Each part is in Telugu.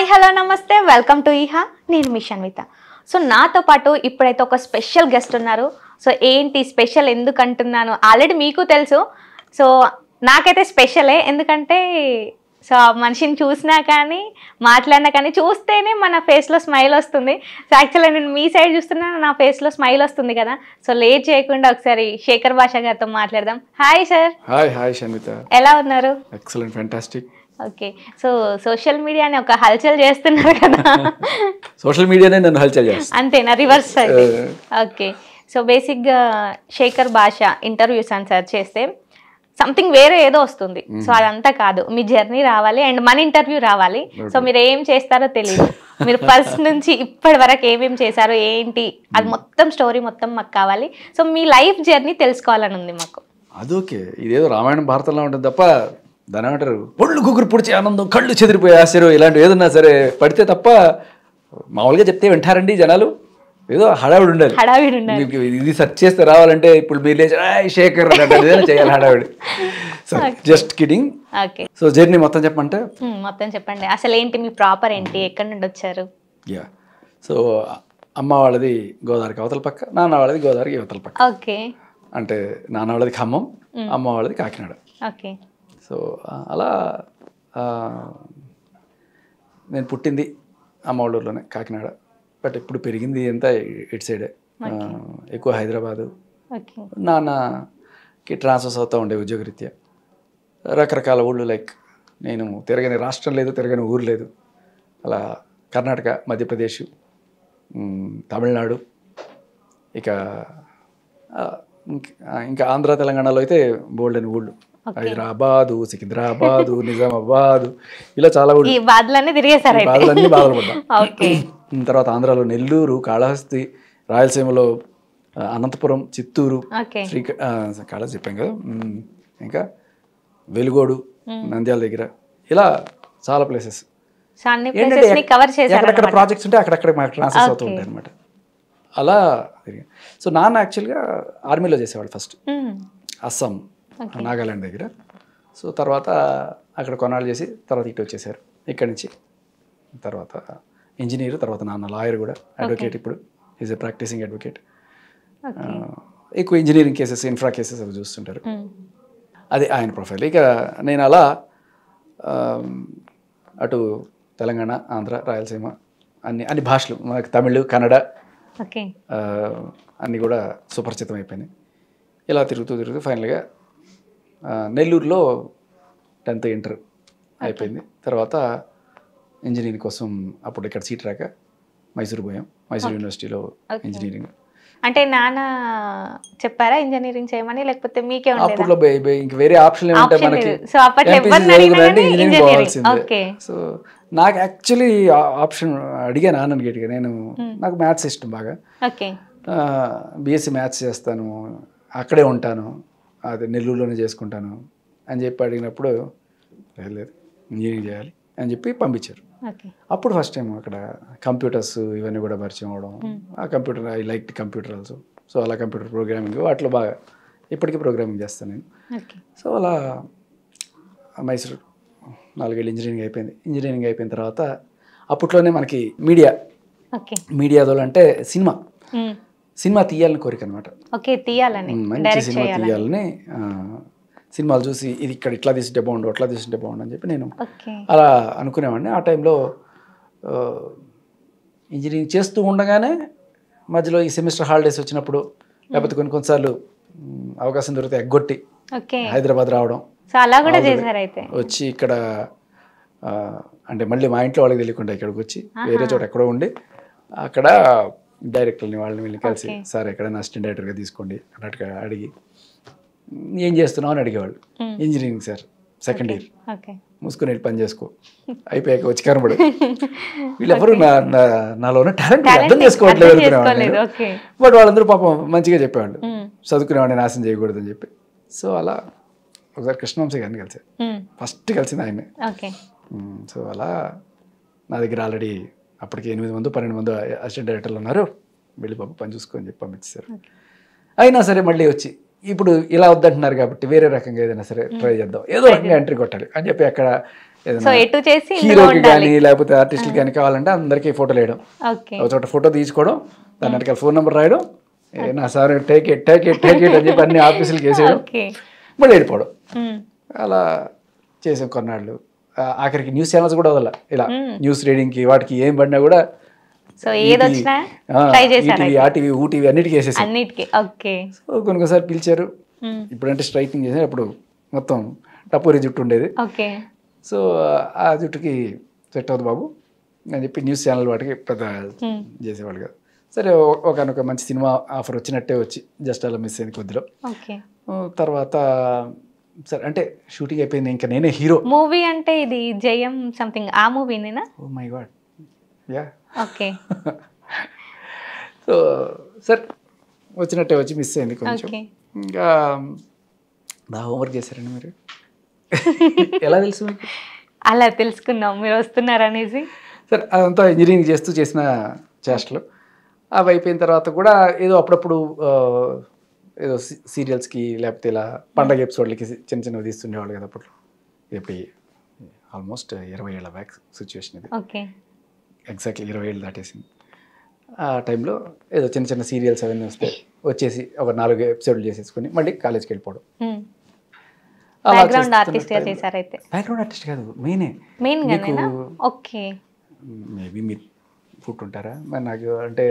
హాయ్ హలో నమస్తే వెల్కమ్ టు ఈహా నేను మీ షన్విత. సో నాతో పాటు ఇప్పుడైతే ఒక స్పెషల్ గెస్ట్ ఉన్నారు. సో ఏంటి స్పెషల్ ఎందుకు అంటున్నాను ఆల్రెడీ మీకు తెలుసు. సో నాకైతే స్పెషలే, ఎందుకంటే సో మనిషిని చూసినా కానీ మాట్లాడినా కానీ చూస్తేనే మన ఫేస్లో స్మైల్ వస్తుంది. సో యాక్చువల్గా నేను మీ సైడ్ చూస్తున్నా నా ఫేస్లో స్మైల్ వస్తుంది కదా. సో లేట్ చేయకుండా ఒకసారి శేఖర్ భాష గారితో మాట్లాడదాం. Hi sir. హాయ్ షన్విత, ఎలా ఉన్నారు? Excellent, fantastic. Okay, so social మీడియాని ఒక హల్చల్ చేస్తున్నారు కదా. సోషల్ మీడియానే నన్ను హల్చల్ చేస్తుంది అంతేనా? రివర్స్ అయితే. ఓకే, సో బేసిక్గా శేఖర్ భాష ఇంటర్వ్యూస్ అని సెర్చ్ చేస్తే సంథింగ్ వేరే ఏదో వస్తుంది. సో అదంతా కాదు, మీ జర్నీ రావాలి అండ్ మన ఇంటర్వ్యూ రావాలి. సో మీరు ఏం చేస్తారో తెలియదు. మీరు ఫస్ట్ నుంచి ఇప్పటి వరకు ఏమేమి చేశారో ఏంటి అది మొత్తం స్టోరీ మొత్తం మాకు కావాలి. సో మీ లైఫ్ జర్నీ తెలుసుకోవాలని ఉంది మాకు. అదోకే, ఇదేదో రామాయణం భారతంలో ఉంటుంది తప్ప దాని ఏమంటారు ఒళ్ళు గుగురు పొడిచే ఆనందం, కళ్ళు చెదిరిపోయే ఆశ్చర్యం ఇలాంటివి ఏదన్నా సరే పడితే తప్ప మామూలుగా చెప్తే వింటారండి జనాలు. ఏదో హడావిడి ఉండాలి. మీకు ఇది సెర్చ్ చేస్తే రావాలంటే ఇప్పుడు మీరు లేచి శేఖర్ ఏదైనా చేయాలి హడావిడి. So just kidding. Okay, so journey మొత్తం చెప్పమంటే మొత్తం చెప్పండి. అసలు ఏంటి మీ ప్రాపర్ ఏంటి, ఎక్కడి నుండి వచ్చారు? యా, సో అమ్మ వాళ్ళది గోదావరికి అవతల పక్క, నాన్న వాళ్ళది గోదావరికి అవతల పక్క. ఓకే, అంటే నాన్న వాళ్ళది ఖమ్మం, అమ్మ వాళ్ళది కాకినాడ. ఓకే, సో అలా నేను పుట్టింది అమ్మ వాళ్ళ ఊర్లోనే కాకినాడ. బట్ ఇప్పుడు పెరిగింది అంతా ఇటు సైడే, ఎక్కువ హైదరాబాదు. నాన్నకి ట్రాన్స్ఫర్స్ అవుతూ ఉండే ఉద్యోగరీత్యా రకరకాల ఊళ్ళు. లైక్ నేను తిరగని రాష్ట్రం లేదు, తిరగని ఊరు లేదు. అలా కర్ణాటక, మధ్యప్రదేశ్, తమిళనాడు, ఇక ఇంకా ఆంధ్ర తెలంగాణలో అయితే బోల్డ్ అని ఊళ్ళు. హైదరాబాదు, సికింద్రాబాదు, నిజామాబాదు, ఇలా చాలా ఊళ్ళు. బాధలన్నీ బాధలు పడ్డా. తర్వాత ఆంధ్రాలో నెల్లూరు, కాళహస్తి, రాయలసీమలో అనంతపురం, చిత్తూరు, కాళహస్తి చెప్పాం కదా, ఇంకా వెలుగోడు, నంద్యాల దగ్గర, ఇలా చాలా ప్లేసెస్. ఎక్కడెక్కడ ప్రాజెక్ట్స్ ఉంటే అక్కడక్కడ మాకు ట్రాన్స్ఫర్స్ అవుతూ ఉంటాయి అనమాట. అలా సో నాన్న యాక్చువల్గా ఆర్మీలో చేసేవాడు ఫస్ట్, అస్సాం, నాగాలాండ్ దగ్గర. సో తర్వాత అక్కడ కొన్నాళ్ళు చేసి తర్వాత ఇటు వచ్చేసారు ఇక్కడి నుంచి. తర్వాత ఇంజనీర్, తర్వాత నాన్న లాయర్ కూడా, అడ్వకేట్. ఇప్పుడు ఈజ్ ఎ ప్రాక్టీసింగ్ అడ్వకేట్. ఎక్కువ ఇంజనీరింగ్ కేసెస్, ఇన్ఫ్రా కేసెస్ అవి చూస్తుంటారు. అది ఆయన ప్రొఫైల్. ఇక నేను అలా అటు తెలంగాణ, ఆంధ్ర, రాయలసీమ అన్ని భాషలు, మనకి తమిళ్, కన్నడ అన్నీ కూడా సుపరిచితం అయిపోయినాయి. ఇలా తిరుగుతూ ఫైనల్గా నెల్లూరులో 10th ఇంటర్ అయిపోయింది. తర్వాత ఇంజనీరింగ్ కోసం అప్పుడు ఇక్కడ సీట్ రాక మైసూరు పోయాం. మైసూరు యూనివర్సిటీలో ఇంజనీరింగ్. అంటే నాన్న చెప్పారా ఇంజనీరింగ్ చేయమని, లేకపోతే మీకే ఉండేదా? అప్పట్లో ఇంక వేరే ఆప్షన్ ఏమంటే మనకి ఇంజనీరింగ్ పోవాల్సిందే. సో నాకు యాక్చువల్లీ ఆప్షన్ అడిగాను నాన్నని గట్టిగా. నాకు మ్యాథ్స్ ఇష్టం బాగా, బీఎస్సీ మ్యాథ్స్ చేస్తాను, అక్కడే ఉంటాను, అది నెల్లూరులోనే చేసుకుంటాను అని చెప్పి అడిగినప్పుడు లేదు ఇంజనీరింగ్ చేయాలి అని చెప్పి పంపించారు. అప్పుడు ఫస్ట్ టైం అక్కడ కంప్యూటర్స్ ఇవన్నీ కూడా పరిచయం అవడం. ఆ computer, I like computer also. So అలా కంప్యూటర్ ప్రోగ్రామింగ్ వాటిలో బాగా ఇప్పటికీ ప్రోగ్రామింగ్ చేస్తాను నేను. సో అలా మైసూరు 4 ఏళ్ళు ఇంజనీరింగ్ అయిపోయింది. ఇంజనీరింగ్ అయిపోయిన తర్వాత అప్పట్లోనే మనకి మీడియాలో అంటే సినిమా తీయాలని కోరిక అనమాట. మంచి సినిమా తీయాలని, సినిమాలు చూసి ఇది ఇక్కడ ఇట్లా తీసుంటే బాగుండు, అట్లా తీసుంటే బాగుండు అని చెప్పి నేను అలా అనుకునేవాడిని. ఆ టైంలో ఇంజనీరింగ్ చేస్తూ ఉండగానే మధ్యలో ఈ సెమిస్టర్ హాలిడేస్ వచ్చినప్పుడు, లేకపోతే కొన్నిసార్లు అవకాశం దొరికితే ఎగ్గొట్టి హైదరాబాద్ రావడం, వచ్చి ఇక్కడ అంటే మళ్ళీ మా ఇంట్లో వాళ్ళకి తెలియకుండా ఇక్కడికి వచ్చి వేరే చోట ఎక్కడో ఉండి అక్కడ డైరెక్టర్ని వాళ్ళని వీళ్ళని కలిసి సార్ ఎక్కడైనా అసిస్టెంట్ డైరెక్టర్గా తీసుకోండి అన్నట్టుగా అడిగి, ఏం చేస్తున్నావు అని అడిగేవాళ్ళు. ఇంజనీరింగ్ సార్, సెకండ్ ఇయర్, మూసుకొని పని చేసుకో, అయిపోయాక వచ్చి కనబడు. వీళ్ళెవరు నాలో ఉన్న టాలెంట్ అర్థం చేసుకోవట్లేదు అనుకునేవాళ్ళు. బట్ వాళ్ళందరూ పాపం మంచిగా చెప్పేవాళ్ళు, చదువుకునేవాడిని నాశనం చేయకూడదని చెప్పి. సో అలా ఒకసారి కృష్ణవంశీ గారిని కలిసారు, ఫస్ట్ కలిసింది ఆయన్ని. సో అలా నా దగ్గర ఆల్రెడీ అప్పటికి 8-12 మంది అసిస్టెంట్ డైరెక్టర్లు ఉన్నారు, వెళ్ళి పాప పని చూసుకొని చెప్పి పంపించారు. అయినా సరే మళ్ళీ వచ్చి ఇప్పుడు ఇలా వద్దంటున్నారు కాబట్టి వేరే రకంగా ఏదైనా సరే ట్రై చేద్దాం, ఏదో రకంగా ఎంట్రీ కొట్టాలి అని చెప్పి అక్కడ హీరోకి కానీ లేకపోతే ఆర్టిస్టులు కానీ కావాలంటే అందరికీ ఫోటోలు వేయడం, ఒక చోట ఫోటో తీసుకోవడం, దాని వెనకాల ఫోన్ నెంబర్ రాయడం, నా సార్ టేక్ ఇట్ అని చెప్పి అన్ని ఆఫీసులకి వేసేయడం, మళ్ళీ వెళ్ళిపోవడం. అలా చేసాం కొన్నాళ్ళు. ఆఖరికి న్యూస్ ఛానల్స్ కూడా వదల, ఇలా న్యూస్ రీడింగ్కి వాటికి ఏం పడినా కూడా ఆర్టీవీ ఊటీవీ అన్నిటికీ వేసేసాం. సో కొన్నిసారి పిలిచారు, ఇప్పుడంటే స్ట్రైట్నింగ్ చేసారు, అప్పుడు మొత్తం టపూరి జుట్టు ఉండేది. సో ఆ జుట్టుకి సెట్ అవుతుంది బాబు అని చెప్పి న్యూస్ ఛానల్ వాటికి పెద్ద చేసేవాళ్ళు కదా. సరే ఒకనొక మంచి సినిమా ఆఫర్ వచ్చినట్టే వచ్చి జస్ట్ అలా మిస్ అయింది కొద్దిలో. తర్వాత సరే అంటే షూటింగ్ అయిపోయింది, ఇంకా నేనే హీరో. మూవీ అంటే ఇది జయం సంథింగ్ ఆ మూవీనేనా? Oh my god, yeah. Okay. So సరే వచ్చినట్టే వచ్చి మిస్ అయింది కొంచెం. ఇంకా బాగా హోంవర్క్ చేశారండి మీరు? ఎలా తెలుసు మీకు? అలా తెలుసుకున్నాం మీరు వస్తున్నారనేసి. సరే అదంతా ఇంజనీరింగ్ చేస్తూ చేసిన చేష్టలు. అవి అయిపోయిన తర్వాత కూడా ఏదో అప్పుడప్పుడు ఏదో సీరియల్స్కి లేకపోతే ఇలా పండగ ఎపిసోడ్లకి చిన్న చిన్నవి తీస్తుండేవాళ్ళు కదా అప్పట్లో. ఇప్పుడు ఆల్మోస్ట్ 20 ఏళ్ళ బ్యాక్ సిచ్యువేషన్ ఇది. ఎగ్జాక్ట్లీ 20 ఏళ్ళు దాటేసింది. ఆ టైంలో ఏదో చిన్న చిన్న సీరియల్స్ అవన్నీ వస్తే వచ్చేసి ఒక 4 ఎపిసోడ్లు చేసేసుకుని మళ్ళీ కాలేజ్కి వెళ్ళిపోవడం. బ్యాక్గ్రౌండ్ ఆర్టిస్ట్ కాదు, మెయిన్ ఓకే. మేబీ మీరు పుట్టుంటారా మరి, నాకు అంటే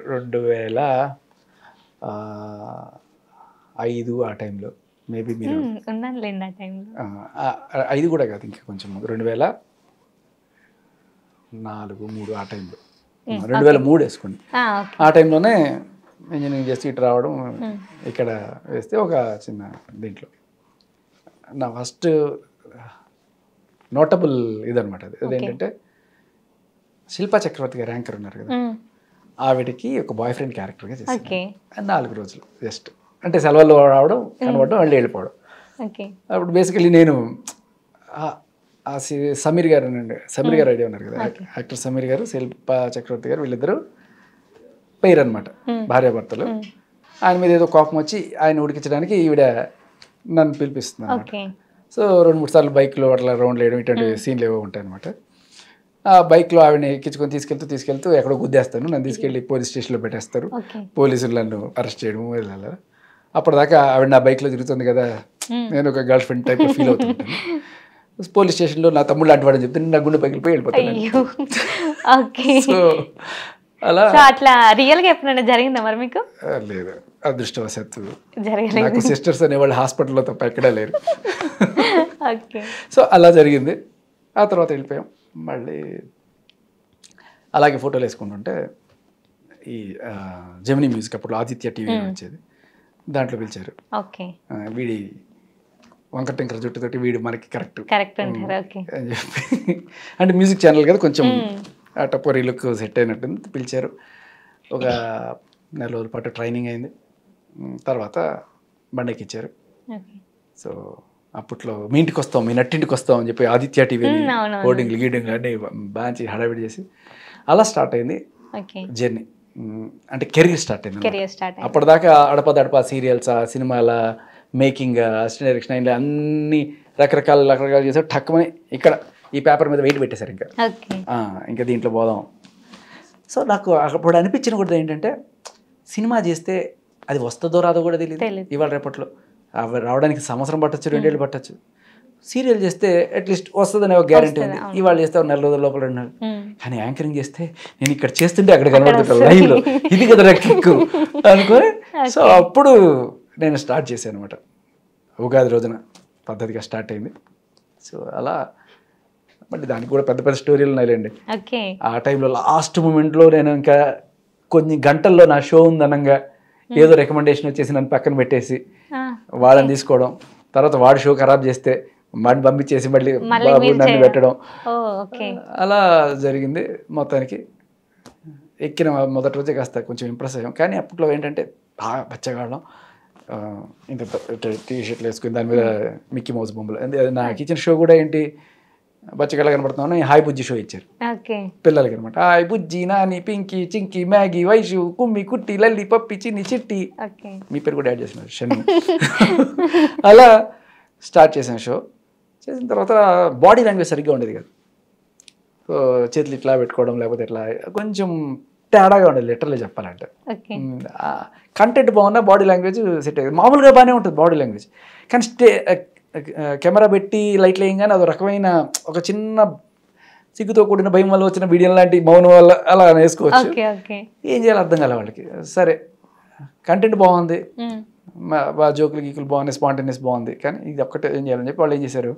2005 ఆ టైంలో మేబీ మీరు 5 కూడా కాదు, ఇంకా కొంచెం 2004-3 ఆ టైంలో, 2003 వేసుకోండి. ఆ టైంలోనే ఇంజనీరింగ్ చేసి ఇటు రావడం, ఇక్కడ వేస్తే ఒక చిన్న దీంట్లో నా ఫస్ట్ నోటబుల్ ఇదనమాట. అది అదేంటంటే శిల్పా చక్రవర్తి గారు యాంకర్ ఉన్నారు కదా, ఆవిడకి ఒక బాయ్ ఫ్రెండ్ క్యారెక్టర్గా చేశాను. 4 రోజులు జస్ట్ అంటే సెలవుల్లో రావడం, కనబడడం, మళ్ళీ వెళ్ళిపోవడం. అప్పుడు బేసికలీ నేను సమీర్ గారు ఐడియా ఉన్నారు కదా, యాక్టర్ సమీర్ గారు, శిల్పా చక్రవర్తి గారు, వీళ్ళిద్దరూ పేరు అనమాట, భార్యాభర్తలు. ఆయన మీద ఏదో కోపం వచ్చి ఆయన ఉడికించడానికి ఈవిడ నన్ను పిలిపిస్తుంది అనమాట. సో 2-3 సార్లు బైక్లో అట్లా రౌండ్లు వేయడం, ఇటువంటి సీన్లు ఏవో ఉంటాయి అనమాట. ఆ బైక్లో ఆవిడని ఎక్కించుకొని తీసుకెళ్తూ ఎక్కడో గుద్దేస్తాను, నన్ను తీసుకెళ్ళి పోలీస్ స్టేషన్లో పెట్టేస్తారు, పోలీసులు నన్ను అరెస్ట్ చేయడం వెళ్ళాలి. అప్పటిదాకా ఆవిడ నా బైక్లో తిరుగుతుంది కదా, నేను ఒక గర్ల్ ఫ్రెండ్ టైప్ ఫీల్ అవుతుంటాను. పోలీస్ స్టేషన్లో నా తమ్ముడు లాంటి వాడని చెప్తే నా గుండె పగిలిపోయి వెళ్ళిపోతాను. సో అలా అట్లా రియల్గా ఎప్పుడైనా జరిగిందా మరి మీకు? లేదు, అదృష్టవశాత్తు నాకు సిస్టర్స్ అనేవాళ్ళు హాస్పిటల్లో తప్ప ఎక్కడా లేరు. సో అలా జరిగింది. ఆ తర్వాత వెళ్ళిపోయాం. మళ్ళీ అలాగే ఫోటోలు వేసుకుంటుంటే ఈ జెమినీ మ్యూజిక్ అప్పుడు ఆదిత్య టీవీ వచ్చేది, దాంట్లో పిలిచారు. వీడి వంకటింకర జుట్టుతోటి వీడు మనకి కరెక్ట్ అని చెప్పి, అంటే మ్యూజిక్ ఛానల్ కదా కొంచెం ఆ టపోరీ లుక్ సెట్ అయినట్టుంది. పిలిచారు. ఒక 4 రోజుల పాటు ట్రైనింగ్ అయింది. తర్వాత బండకి ఇచ్చారు. సో అప్పట్లో మీ ఇంటికి వస్తాం, మీ నట్టింటికి వస్తాం అని చెప్పి ఆదిత్య టీవీ హోర్డింగ్లు గీడింగ్లు అన్నీ బాగా హడావిడి చేసి అలా స్టార్ట్ అయింది జర్నీ. అంటే కెరీర్ స్టార్ట్ అయింది. అప్పటిదాకా అడపదడప సీరియల్స్, సినిమాల మేకింగ్, అసిస్టెంట్ డైరెక్షన్ అయిన అన్ని రకరకాలు చేసారు. టక్కుమని ఇక్కడ ఈ పేపర్ మీద వెయిట్ పెట్టేశారు. ఇంకా దీంట్లో పోదాం. సో నాకు అప్పుడు అనిపించిన కూడా ఏంటంటే సినిమా చేస్తే అది వస్తుందో రాదో కూడా తెలియదు. ఇవాళ రేపట్లో రావడానికి సంవత్సరం పట్టచ్చు, 2 ఏళ్ళు పట్టచ్చు. సీరియల్ చేస్తే అట్లీస్ట్ వస్తుందని ఒక గ్యారెంటీ ఉంది. ఇవాళ చేస్తే 4 రోజుల లోపల 2 నెలలు. కానీ యాంకరింగ్ చేస్తే నేను ఇక్కడ చేస్తుంటే అక్కడ కనబడుతుంటాను లైవ్లో, ఇది కదా కిక్కు అనుకొని. సో అప్పుడు నేను స్టార్ట్ చేశాను అనమాట. ఉగాది రోజున పద్ధతిగా స్టార్ట్ అయింది. సో అలా మళ్ళీ దానికి కూడా పెద్ద పెద్ద స్టోరీలు ఉన్నాయిలేండి. ఆ టైంలో లాస్ట్ మూమెంట్లో నేను ఇంకా కొన్ని గంటల్లో నా షో ఉందనంగా ఏదో రికమెండేషన్ వచ్చేసి నన్ను పక్కన పెట్టేసి వాళ్ళని తీసుకోవడం, తర్వాత వాడి షో ఖరాబ్ చేస్తే వాడిని పంపించేసి మళ్ళీ బాబు నన్ను పెట్టడం, అలా జరిగింది. మొత్తానికి ఎక్కిన మొదటి రోజే కాస్త కొంచెం ఇంప్రెస్ అయ్యాం. కానీ అప్పట్లో ఏంటంటే బాగా బచ్చగాళ్ళం, ఇంత టీ షర్ట్లు వేసుకుని దాని మీద మిక్కీ మౌస్ బొమ్మలు. నా కిచెన్ షో కూడా ఏంటి బచ్చగాళ్ళ కనబడుతున్నాను, హాయ్ బుజ్జి షో ఇచ్చారు పిల్లలకి అనమాట. హాయ్ బుజ్జి, నాని, పింకీ, చింకీ, మ్యాగీ, వైషు, కుమ్మి, కుట్టి, లల్లి, పప్పి, చిన్ని, చిట్టి, మీ పేరు కూడా యాడ్ చేసినారు షన్ను. అలా స్టార్ట్ చేసాను షో. చేసిన తర్వాత బాడీ లాంగ్వేజ్ సరిగ్గా ఉండేది కదా. సో చేతులు ఇట్లా పెట్టుకోవడం లేకపోతే ఇట్లా కొంచెం తేడాగా ఉండేది లిటరల్లీ చెప్పాలంటే. కంటెంట్ బాగున్నా బాడీ లాంగ్వేజ్ సెట్ అయ్యేది. మామూలుగా బాగానే ఉంటుంది బాడీ లాంగ్వేజ్, కానీ కెమెరా పెట్టి లైట్లు వేయగానే అది రకమైన ఒక చిన్న సిగ్గుతో కూడిన భయం వల్ల వచ్చిన వీడియో లాంటి మౌనం వల్ల అలా వేసుకోవచ్చు. ఏం చేయాలో అర్థం కాలే వాళ్ళకి. సరే కంటెంట్ బాగుంది, బాగా జోకులు గీకులు బాగున్నాయి, స్పాంటేనియస్ బాగుంది, కానీ ఇది ఒక్కటే ఏం చేయాలని చెప్పి వాళ్ళు ఏం చేశారు,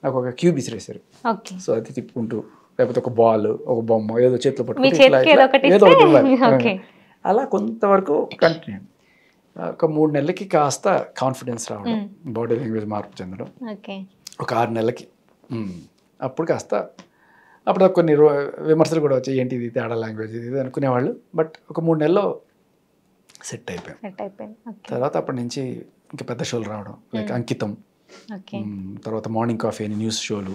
నాకు ఒక క్యూబ్ ఇసిరేశారు. సో అది తిప్పుకుంటూ లేకపోతే ఒక బాల్ ఒక బొమ్మ ఏదో చేతిలో పట్టుకుంటే ఏదో ఒకటి అలా కొంతవరకు కంటిన్యూ. ఒక 3 నెలలకి కాస్త కాన్ఫిడెన్స్ రావడం, బాడీ లాంగ్వేజ్ మార్పు చెందడం. ఒక 6 నెలలకి అప్పుడు కాస్త అప్పుడు కొన్ని విమర్శలు కూడా వచ్చాయి, ఏంటి ఇది తేడా లాంగ్వేజ్ ఇది అనుకునేవాళ్ళు. బట్ ఒక 3 నెలల్లో సెట్ అయిపోయాం. తర్వాత అప్పటి నుంచి ఇంకా పెద్ద షోలు రావడం, లైక్ అంకితం, తర్వాత మార్నింగ్ కాఫీ అని న్యూస్ షోలు,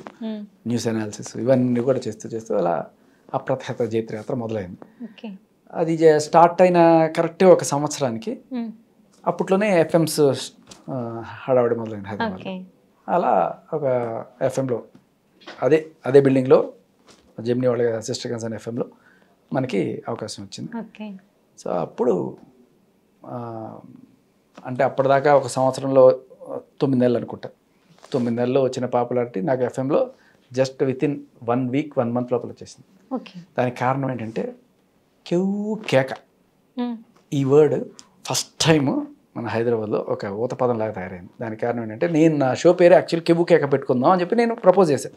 న్యూస్ అనాలిసిస్, ఇవన్నీ కూడా చేస్తూ అలా అప్రతిహత జైత్రయాత్ర మొదలైంది. అది స్టార్ట్ అయిన కరెక్ట్ ఒక సంవత్సరానికి అప్పట్లోనే ఎఫ్ఎంస్ హడావిడి మొదలైంది హైదరాబాద్. అలా ఒక ఎఫ్ఎంలో అదే బిల్డింగ్లో జెమినీ వాళ్ళ సిస్టర్ కన్సర్న్ ఎఫ్ఎంలో మనకి అవకాశం వచ్చింది. సో అప్పుడు అంటే అప్పటిదాకా ఒక సంవత్సరంలో 9 నెలలు అనుకుంటా, 9 నెలల్లో వచ్చిన పాపులారిటీ నాకు ఎఫ్ఎంలో జస్ట్ వితిన్ 1 వీక్ 1 మంత్ లోపల వచ్చేసింది. దానికి కారణం ఏంటంటే కెవ్వు కేక. ఈ వర్డ్ ఫస్ట్ టైం మన హైదరాబాద్లో ఒక ఊత పదం లాగా తయారైంది. దానికి కారణం ఏంటంటే నేను నా షో పేరే యాక్చువల్లీ కెవ్వు కేక పెట్టుకుందాం అని చెప్పి నేను ప్రపోజ్ చేశాను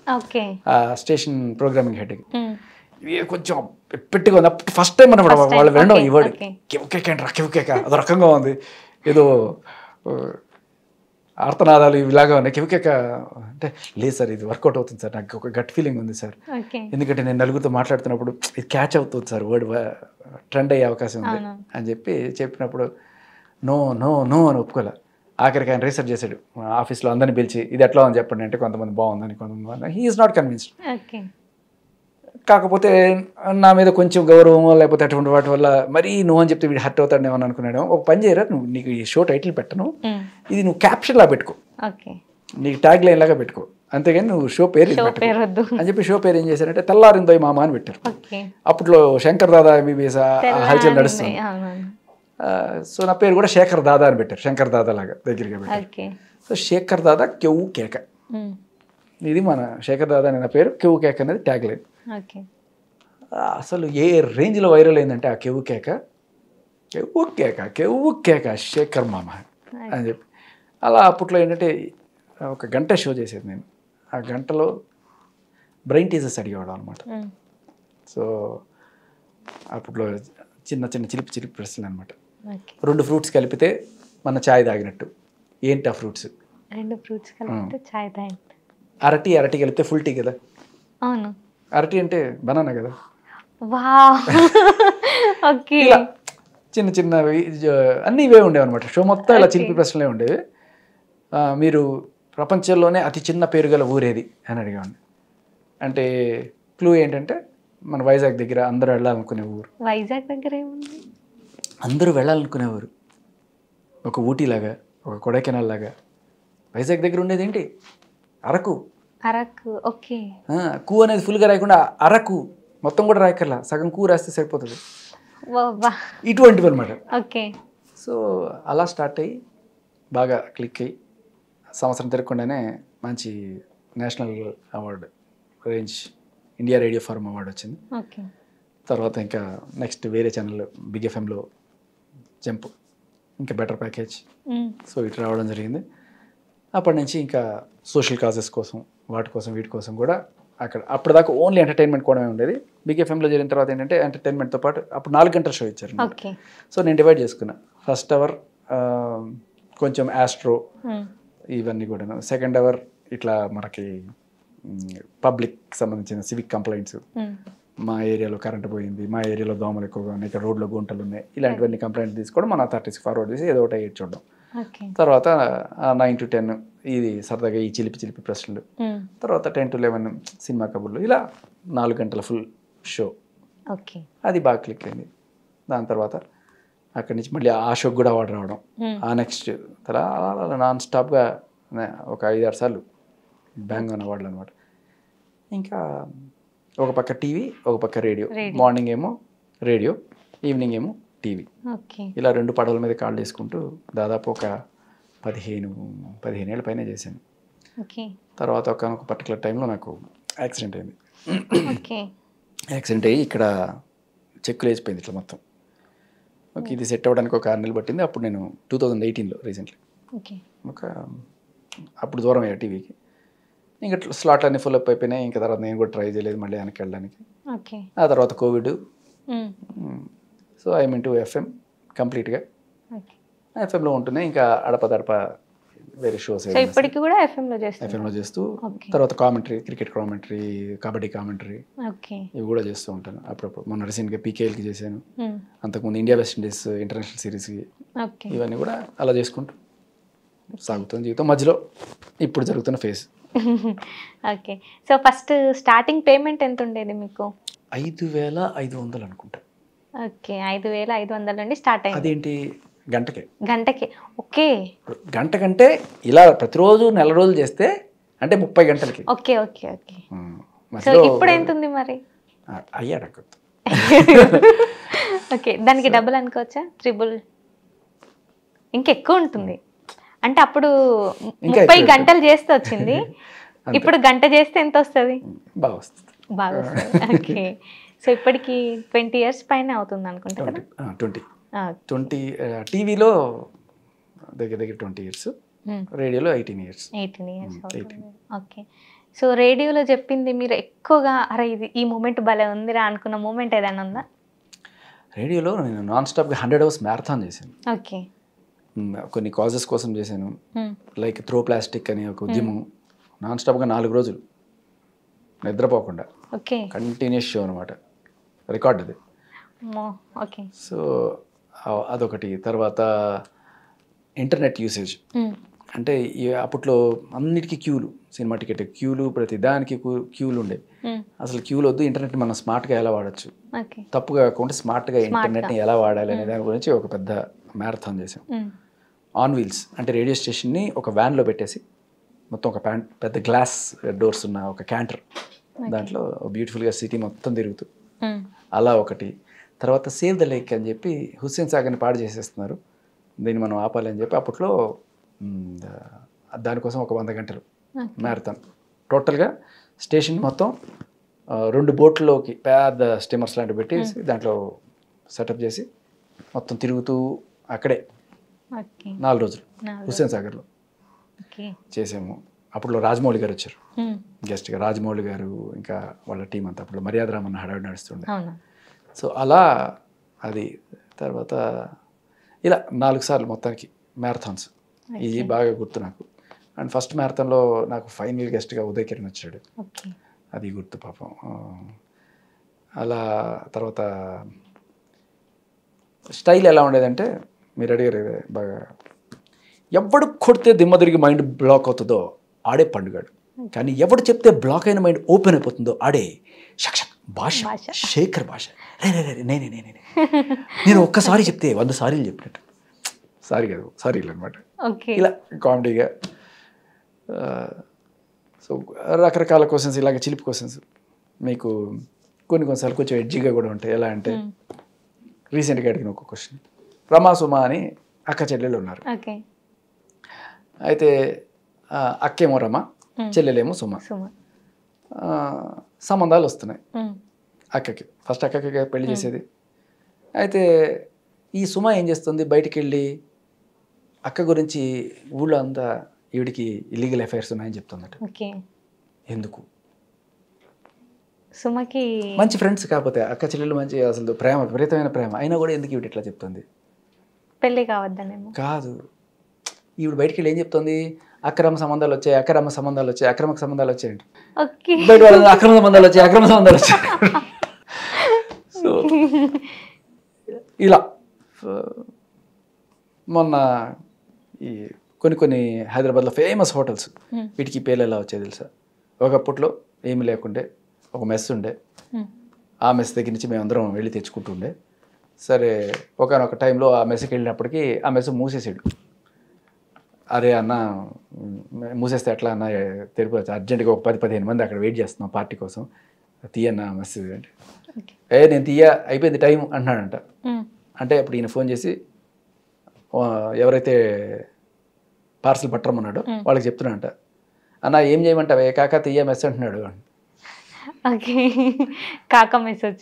ఆ స్టేషన్ ప్రోగ్రామింగ్ హెడ్కి. ఇవి కొంచెం పెట్టిగా ఉంది ఫస్ట్ టైం అన్నమాట వాళ్ళు వినడం ఈ వర్డ్. కెవ్వు కేక అంటారా, కెవ్వు కేక అదో రకంగా ఉంది, ఏదో ఆర్తనాదాలు ఇలాగా ఉన్నాయి. కెవ్వుకేక అంటే లేదు సార్, ఇది వర్కౌట్ అవుతుంది సార్, నాకు ఒక గట్ ఫీలింగ్ ఉంది సార్, ఎందుకంటే నేను నలుగురితో మాట్లాడుతున్నప్పుడు ఇది క్యాచ్ అవుతుంది సార్, వర్డ్ ట్రెండ్ అయ్యే అవకాశం ఉంది అని చెప్పినప్పుడు నో నో నో అని ఒప్పుకోలే. ఆఖరికి ఆయన రీసెర్చ్ చేశాడు ఆఫీస్లో అందరిని పిలిచి, ఇది ఎట్లా అని చెప్పండి అంటే కొంతమంది బాగుందని, కొంతమంది బాగుంది. He is not convinced. కాకపోతే నా మీద కొంచెం గౌరవం లేకపోతే అటువంటి వాటి వల్ల మరీ నువ్వు అని చెప్తే వీడు హర్ట్ అవుతాడు ఏమని అనుకున్నాడు. ఒక పని చేయరా, నువ్వు నీకు ఈ షో టైటిల్ పెట్టను, ఇది నువ్వు క్యాప్షన్ లా పెట్టుకో, నీకు ట్యాగ్ లైన్ లాగా పెట్టుకో, అంతేగాని నువ్వు షో పేరు పెట్టు అని చెప్పి షో పేరు ఏం చేశారంటే తెల్లారిందో మామ అని పెట్టారు. అప్పట్లో శంకర్ దాదా ఎంబీబీఎస్ హల్చల్ నడుస్తుంది. సో నా పేరు కూడా శేఖర్ దాదా అని పెట్టారు, శంకర్ దాదా లాగా దగ్గరగా పెట్టారు. సో శేఖర్ దాదా కెవ్వు కేక, ఇది మన శేఖర్ దాదా అనే నా పేరు, కెవ్వు కేక అనేది ట్యాగ్ లైన్. అసలు ఏ రేంజ్లో వైరల్ అయిందంటే ఆ కెవ్వు కేక, కెవ్వు కేక కెవ్వు కేక శేఖర్ మామ అని చెప్పి. అలా అప్పట్లో ఏంటంటే ఒక గంట షో చేసేది నేను. ఆ గంటలో బ్రెయిన్ టీజర్స్ అడిగేవాడు అనమాట. సో అప్పట్లో చిన్న చిన్న చిలిపి ప్రశ్నలు అనమాట. 2 ఫ్రూట్స్ కలిపితే మన ఛాయ్ తాగినట్టు, ఏంటి ఆ ఫ్రూట్స్? 2 ఫ్రూట్స్ కలిపితే ఛాయ్ తాగినట్టు. అరటి కలిపితే ఫుల్ టీ కదా. అవును, అరటి అంటే బనానా కదా. చిన్న చిన్నవి అన్నీ ఇవే ఉండేవి అనమాట. షో మొత్తం ఇలా చిలిపి ప్రశ్నలే ఉండేవి. మీరు ప్రపంచంలోనే అతి చిన్న పేరు గల ఊరేది అని అడిగాను. అంటే క్లూ ఏంటంటే మన వైజాగ్ దగ్గర అందరూ వెళ్ళాలనుకునే ఊరు. వైజాగ్ దగ్గర ఏముంది? అందరూ వెళ్ళాలనుకునే ఊరు, ఒక ఊటీలాగా, ఒక కొడైకెనాల్ లాగా. వైజాగ్ దగ్గర ఉండేది ఏంటి? అరకు. ఓకే. కూ అనేది ఫుల్గా రాయకుండా అరకు మొత్తం కూడా రాయకర్లా, సగం కూ రాస్తే సరిపోతుంది. ఇటువంటివి అనమాట. ఓకే. సో అలా స్టార్ట్ అయ్యి బాగా క్లిక్ అయ్యి సంవత్సరం తిరగకుండానే మంచి national award range India radio farm award వచ్చింది. తర్వాత ఇంకా నెక్స్ట్ వేరే ఛానల్ బిగ్ ఎఫ్ఎంలో జంప్, ఇంకా బెటర్ ప్యాకేజ్, సో ఇటు రావడం జరిగింది. అప్పటి నుంచి ఇంకా సోషల్ కాజెస్ కోసం వీటి కోసం కూడా అక్కడ అప్పటిదాకా ఓన్లీ ఎంటర్టైన్మెంట్ కూడా ఉండేది. బిగ్ ఎఫ్ఎంలో జరిగిన తర్వాత ఏంటంటే ఎంటర్టైన్మెంట్తో పాటు అప్పుడు 4 గంటల షో ఇచ్చారు. సో నేను డివైడ్ చేసుకున్నా. ఫస్ట్ అవర్ కొంచెం ఆస్ట్రో ఇవన్నీ కూడా, సెకండ్ అవర్ ఇట్లా మనకి పబ్లిక్ సంబంధించిన సివిక్ కంప్లైంట్స్, మా ఏరియాలో కరెంట్ పోయింది, మా ఏరియాలో దోమలు ఎక్కువగా ఉన్నాయి, ఇక్కడ రోడ్లో గుంటలు ఉన్నాయి, ఇలాంటివన్నీ కంప్లైంట్ తీసుకోవడం, మన అథారిటీస్కి ఫార్వర్డ్ చేసి ఏదో ఒకటి అయ్యి చూడడం. తర్వాత 9 to 10 ఇది సరదాగా ఈ చిలిపి ప్రశ్నలు. తర్వాత 10 to 11 సినిమా కబుర్లు. ఇలా 4 గంటల ఫుల్ షో. అది బాగా క్లిక్ అయింది. దాని తర్వాత అక్కడి నుంచి మళ్ళీ ఆ షోకి కూడా అవార్డు రావడం. ఆ నెక్స్ట్ అలా నాన్ స్టాప్గా ఒక 5-6 సార్లు బ్యాంగ్ ఆన్ అవార్డులు అనమాట. ఇంకా ఒక పక్క టీవీ, ఒక పక్క రేడియో. మార్నింగ్ ఏమో రేడియో, ఈవినింగ్ ఏమో టీవీ. ఇలా 2 పడవల మీద కాళ్ళు వేసుకుంటూ దాదాపు ఒక 15 ఏళ్ళ పైన చేశాను. తర్వాత ఒక పర్టికులర్ టైంలో నాకు యాక్సిడెంట్ అయింది. యాక్సిడెంట్ అయ్యి ఇక్కడ చెక్కులు వేసిపోయింది ఇట్లా మొత్తం. ఓకే, ఇది సెట్ అవ్వడానికి ఒక 6 నెలలు పట్టింది. అప్పుడు నేను 2018లో రీసెంట్లీ అప్పుడు దూరం అయ్యా టీవీకి. ఇంకా స్లాట్లు అన్నీ ఫుల్ అప్ అయిపోయినాయి. ఇంకా తర్వాత నేను కూడా ట్రై చేయలేదు మళ్ళీ వెనక్కి వెళ్ళడానికి. ఆ తర్వాత Covid. So I mean to FM కంప్లీట్గా. ఎఫ్ఎంలో ఉంటున్నాయి. ఇంకా అడపదడప వేరే షోస్ ఇప్పటికి కూడా ఎఫ్ఎంలో చేస్తూ తర్వాత commentary, cricket commentary, kabaddi commentary ఇవి కూడా చేస్తూ ఉంటాను అప్పుడప్పుడు. మొన్న రీసెంట్గా పీకేఎల్కి చేశాను. అంతకుముందు ఇండియా వెస్ట్ ఇండీస్ ఇంటర్నేషనల్ సిరీస్కి. ఇవన్నీ కూడా అలా చేసుకుంటూ సాగుతుంది జీవితం. మధ్యలో ఇప్పుడు జరుగుతున్న phase. Okay, so first starting payment ఎంత ఉండేది మీకు? 5,500 అనుకుంటా. ఓకే, 5,500 నుండి స్టార్ట్ అయింది. అదేంటి గంటకి? ఓకే, గంట కంటే ఇలా ప్రతిరోజు నెల రోజులు చేస్తే అంటే 30 గంటలకి. Okay okay okay. సో ఇప్పుడు ఎంత ఉంది మరి? అయ్యాడు. ఓకే, దానికి డబుల్ అనుకోవచ్చా? ట్రిపుల్? ఇంకెక్కువ ఉంటుంది అంటే అప్పుడు 30 గంటలు చేస్తే వచ్చింది. ఇప్పుడు గంట చేస్తే ఎంత వస్తుంది? బాగా వస్తుంది. ఓకే, సో ఇప్పటికి 20 years పైన అవుతుంది అనుకుంటా కదా? 20 టీవీలో దగ్గర 20 years, రేడియోలో 18 years. ఓకే, సో రేడియోలో చెప్పింది మీరు ఎక్కువగా అరే ఇది ఈ మూమెంట్ భలే ఉందిరా అనుకున్న మూమెంట్ ఏదైనా ఉందా? రేడియోలో నేను నాన్ స్టాప్గా 100 hours మ్యారథాన్ చేశాను. ఓకే, కొన్ని కాజెస్ కోసం చేశాను. లైక్ త్రో ప్లాస్టిక్ అని ఒక ఉద్యమం. నాన్ స్టాప్గా 4 రోజులు నిద్రపోకుండా కంటిన్యూస్ షో అనమాట. రికార్డ్ అది. సో అదొకటి. తర్వాత ఇంటర్నెట్ యూసేజ్ అంటే అప్పట్లో అన్నిటికీ క్యూలు, సినిమా టికెట్ క్యూలు, ప్రతి దానికి క్యూలు ఉండేవి. అసలు క్యూలు వద్దు, ఇంటర్నెట్ మనం స్మార్ట్గా ఎలా వాడచ్చు, తప్పుగా కాకుండా స్మార్ట్గా ఇంటర్నెట్ని ఎలా వాడాలి అనే దాని గురించి ఒక పెద్ద మ్యారథాన్ చేసాం. ఆన్ వీల్స్ అంటే రేడియో స్టేషన్ని ఒక వ్యాన్లో పెట్టేసి మొత్తం ఒక పెద్ద గ్లాస్ డోర్స్ ఉన్న ఒక క్యాంటర్, దాంట్లో బ్యూటిఫుల్గా సిటీ మొత్తం తిరుగుతూ అలా ఒకటి. తర్వాత సేవ్ ద లేక్ అని చెప్పి హుస్సేన్ సాగర్ని పాడు చేసేస్తున్నారు, దీన్ని మనం ఆపాలి అని చెప్పి అప్పట్లో దానికోసం ఒక 100 గంటలు మ్యారథాన్. టోటల్గా స్టేషన్ మొత్తం 2 బోట్లలోకి పెద్ద స్టీమర్స్ లాంటివి పెట్టి దాంట్లో సెటప్ చేసి మొత్తం తిరుగుతూ అక్కడే 4 రోజులు హుస్సేన్ సాగర్లో చేసాము. అప్పట్లో రాజమౌళి గారు వచ్చారు గెస్ట్గా. రాజమౌళి గారు ఇంకా వాళ్ళ టీం అంతా అప్పుడు మర్యాద రామన్న హడావిడి నడుస్తుండే. సో అలా అది. తర్వాత ఇలా 4 సార్లు మొత్తానికి మ్యారథాన్స్. ఇది బాగా గుర్తు నాకు. అండ్ ఫస్ట్ మ్యారథాన్లో నాకు ఫైనల్ గెస్ట్గా ఉదయ్ కిరణ్ వచ్చాడు, అది గుర్తు పాపం. అలా తర్వాత స్టైల్ ఎలా ఉండేదంటే మీరు అడిగారు బాగా, ఎవడు కొడితే దిమ్మ తిరిగి మైండ్ బ్లాక్ అవుతుందో ఆడే పండుగాడు, కానీ ఎవడు చెప్తే బ్లాక్ అయిన మైండ్ ఓపెన్ అయిపోతుందో ఆడే షక్ భాష, శేఖర్ భాష. నేనే నేను ఒక్కసారి చెప్తే 100 సారీలు చెప్పినట్టు. సారీ కాదు, సారీలు అనమాట. ఇలా కామెడీగా. సో రకరకాల క్వశ్చన్స్, ఇలాగ చిలిపి క్వశ్చన్స్ మీకు కొన్నిసార్లు కొంచెం ఎడ్జీగా కూడా ఉంటాయి. ఎలా అంటే రీసెంట్గా అడిగిన ఒక క్వశ్చన్, రమా సుమ అని అక్క చెల్లెలు ఉన్నారు. అయితే అక్కేమో రమ, చెల్లెలేమో సుమ. సంబంధాలు వస్తున్నాయి అక్కకి. ఫస్ట్ అక్కకి పెళ్లి చేసేది. అయితే ఈ సుమ ఏం చేస్తుంది, బయటికి వెళ్ళి అక్క గురించి ఊళ్ళో అంతా ఈవిడికి ఇల్లీగల్ అఫైర్స్ ఉన్నాయని చెప్తుందట. ఎందుకు? సుమకి మంచి ఫ్రెండ్స్ కాకపోతే అక్క చెల్లెలు మంచి అసలు ప్రేమ, విపరీతమైన ప్రేమ అయినా కూడా ఎందుకు ఈవిడ ఇట్లా చెప్తుంది? పెళ్ళి కావద్దనేమో కాదు. ఈవిడ బయటికి వెళ్ళి ఏం చెప్తుంది, అక్రమ సంబంధాలు వచ్చాయి, అక్రమ సంబంధాలు వచ్చాయి, అక్రమ సంబంధాలు వచ్చాయండి. బయట వాళ్ళ అక్రమ సంబంధాలు వచ్చాయి, అక్రమ సంబంధాలు వచ్చాయి. సో ఇలా మొన్న ఈ కొన్ని హైదరాబాద్లో ఫేమస్ హోటల్స్, వీటికి పేర్లు ఎలా వచ్చాయి తెలుసా? ఒకప్పట్లో ఏమి లేకుండే ఒక మెస్ ఉండే, ఆ మెస్ దగ్గర నుంచి మేమందరం వెళ్ళి తెచ్చుకుంటుండే. సరే ఒకనొక టైంలో ఆ మెస్కి వెళ్ళినప్పటికీ ఆ మెస్ మూసేసాడు. అరే అన్న మూసేస్తే ఎట్లా అన్న తెలిపి అర్జెంట్గా ఒక 10-15 మంది అక్కడ వెయిట్ చేస్తున్నాం పార్టీ కోసం, తీయన్న మెసేజ్ అంటే నేను అయిపోయింది టైం అంటున్నాడంట. అంటే అప్పుడు ఈయన ఫోన్ చేసి ఎవరైతే పార్సల్ పట్టరమన్నాడో వాళ్ళకి చెప్తున్నాడంట, అన్న ఏం చేయమంటావే కాకా తీయ మెస్ అంటున్నాడు. కాకతీయ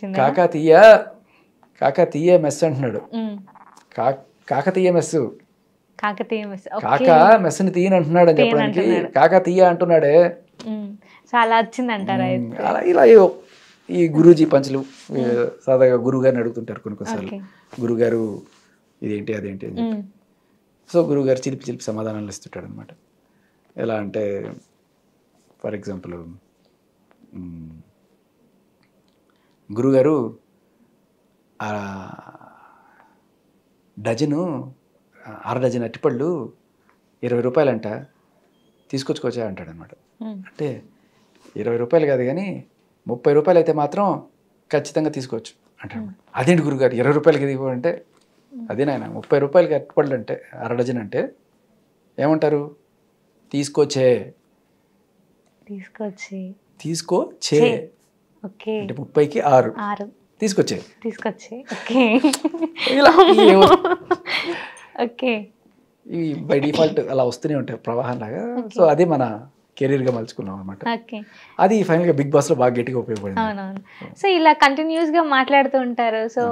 మెస్ అంటున్నాడు. కాకతీయ మెస్ కాకా మెస్ని తీయని అంటున్నాడు అని చెప్పడానికి కాకతీయ అంటున్నాడే. చాలా వచ్చిందంటారా? అలా ఇలా ఈ గురూజీ పంచులు సాదాగా గురువు గారిని అడుగుతుంటారు కొన్నిసార్లు, గురుగారు ఇదేంటి అదేంటి అని చెప్పి. సో గురువుగారు చిలిపి సమాధానాలు ఇస్తుంటాడు అనమాట. ఎలా అంటే ఫర్ ఎగ్జాంపుల్ గురుగారు అర డజన్ అట్టిపళ్ళు 20 రూపాయలంట, తీసుకొచ్చుకోవచ్చా అంటాడు అనమాట. అంటే 20 రూపాయలు కాదు కానీ 30 రూపాయలు అయితే మాత్రం ఖచ్చితంగా తీసుకోవచ్చు అంటాడు. అదేంటి గురుగారు 20 రూపాయలకి దిగువంటే, అదే నాయన 30 రూపాయలకి అట్టిపళ్ళు అంటే అర డజన్ అంటే ఏమంటారు? తీసుకొచ్చే అంటే 30కి 6 తీసుకొచ్చే. ఇవి బై డిఫాల్ట్ అలా వస్తూనే ఉంటాయి ప్రవాహం లాగా. సో అది మన కెరీర్గా మలుచుకున్నాం అనమాట. అది ఫైనల్గా బిగ్ బాస్లో బాగా గట్టిగా ఉపయోగపడింది. అవునవును. సో ఇలా కంటిన్యూస్గా మాట్లాడుతూ ఉంటారు. సో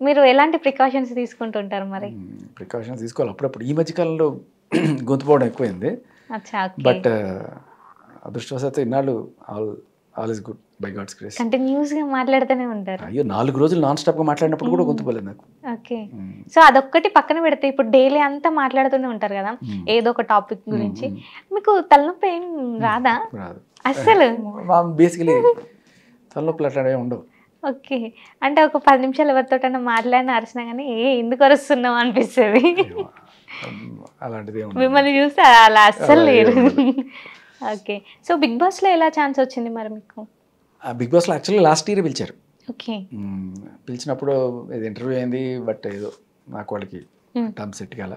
మీరు ఎలాంటి ప్రికాషన్స్ తీసుకుంటుంటారు? మరి ప్రికాషన్స్ తీసుకోవాలి అప్పుడప్పుడు. ఈ మధ్యకాలంలో గొంతుపోవడం ఎక్కువైంది. బట్ అదృష్టవశాత్తు ఇన్నాళ్ళు all is good by God's grace. Continuous గా మాట్లాడుతూనే ఉంటారు. అయ్యో 4 రోజులు నాన్ స్టాప్ గా మాట్లాడినప్పుడు కూడా గొంతుపోలేదు నాకు. ఓకే. సో అదొక్కటి పక్కన పెడితే ఇప్పుడు డైలీ అంతా మాట్లాడుతూనే ఉంటారు కదా ఏదో ఒక టాపిక్ గురించి, మీకు తలనొప్పి ఏం రాదా? రాదు అస్సలు. బేసికలీ తలనొప్పులు అట్లాంటివి ఉండవు. ఓకే. అంటే ఒక 10 నిమిషాలు ఎవరితోటన్నా మాట్లాడిన అరిచినా కానీ ఎందుకు అరుస్తున్నావు అనిపిస్తుంది. అలాంటిది మిమ్మల్ని చూస్తే అలా అస్సలు లేదు. ఓకే. సో బిగ్ బాస్ లో ఎలా ఛాన్స్ వచ్చింది మరి మీకు? బిగ్ బాస్లో యాక్చువల్లీ లాస్ట్ ఇయర్ పిలిచారు. ఓకే. పిలిచినప్పుడు ఇది ఇంటర్వ్యూ అయింది. బట్ ఏదో నాకు వాళ్ళకి టర్మ్ సెట్ కాల.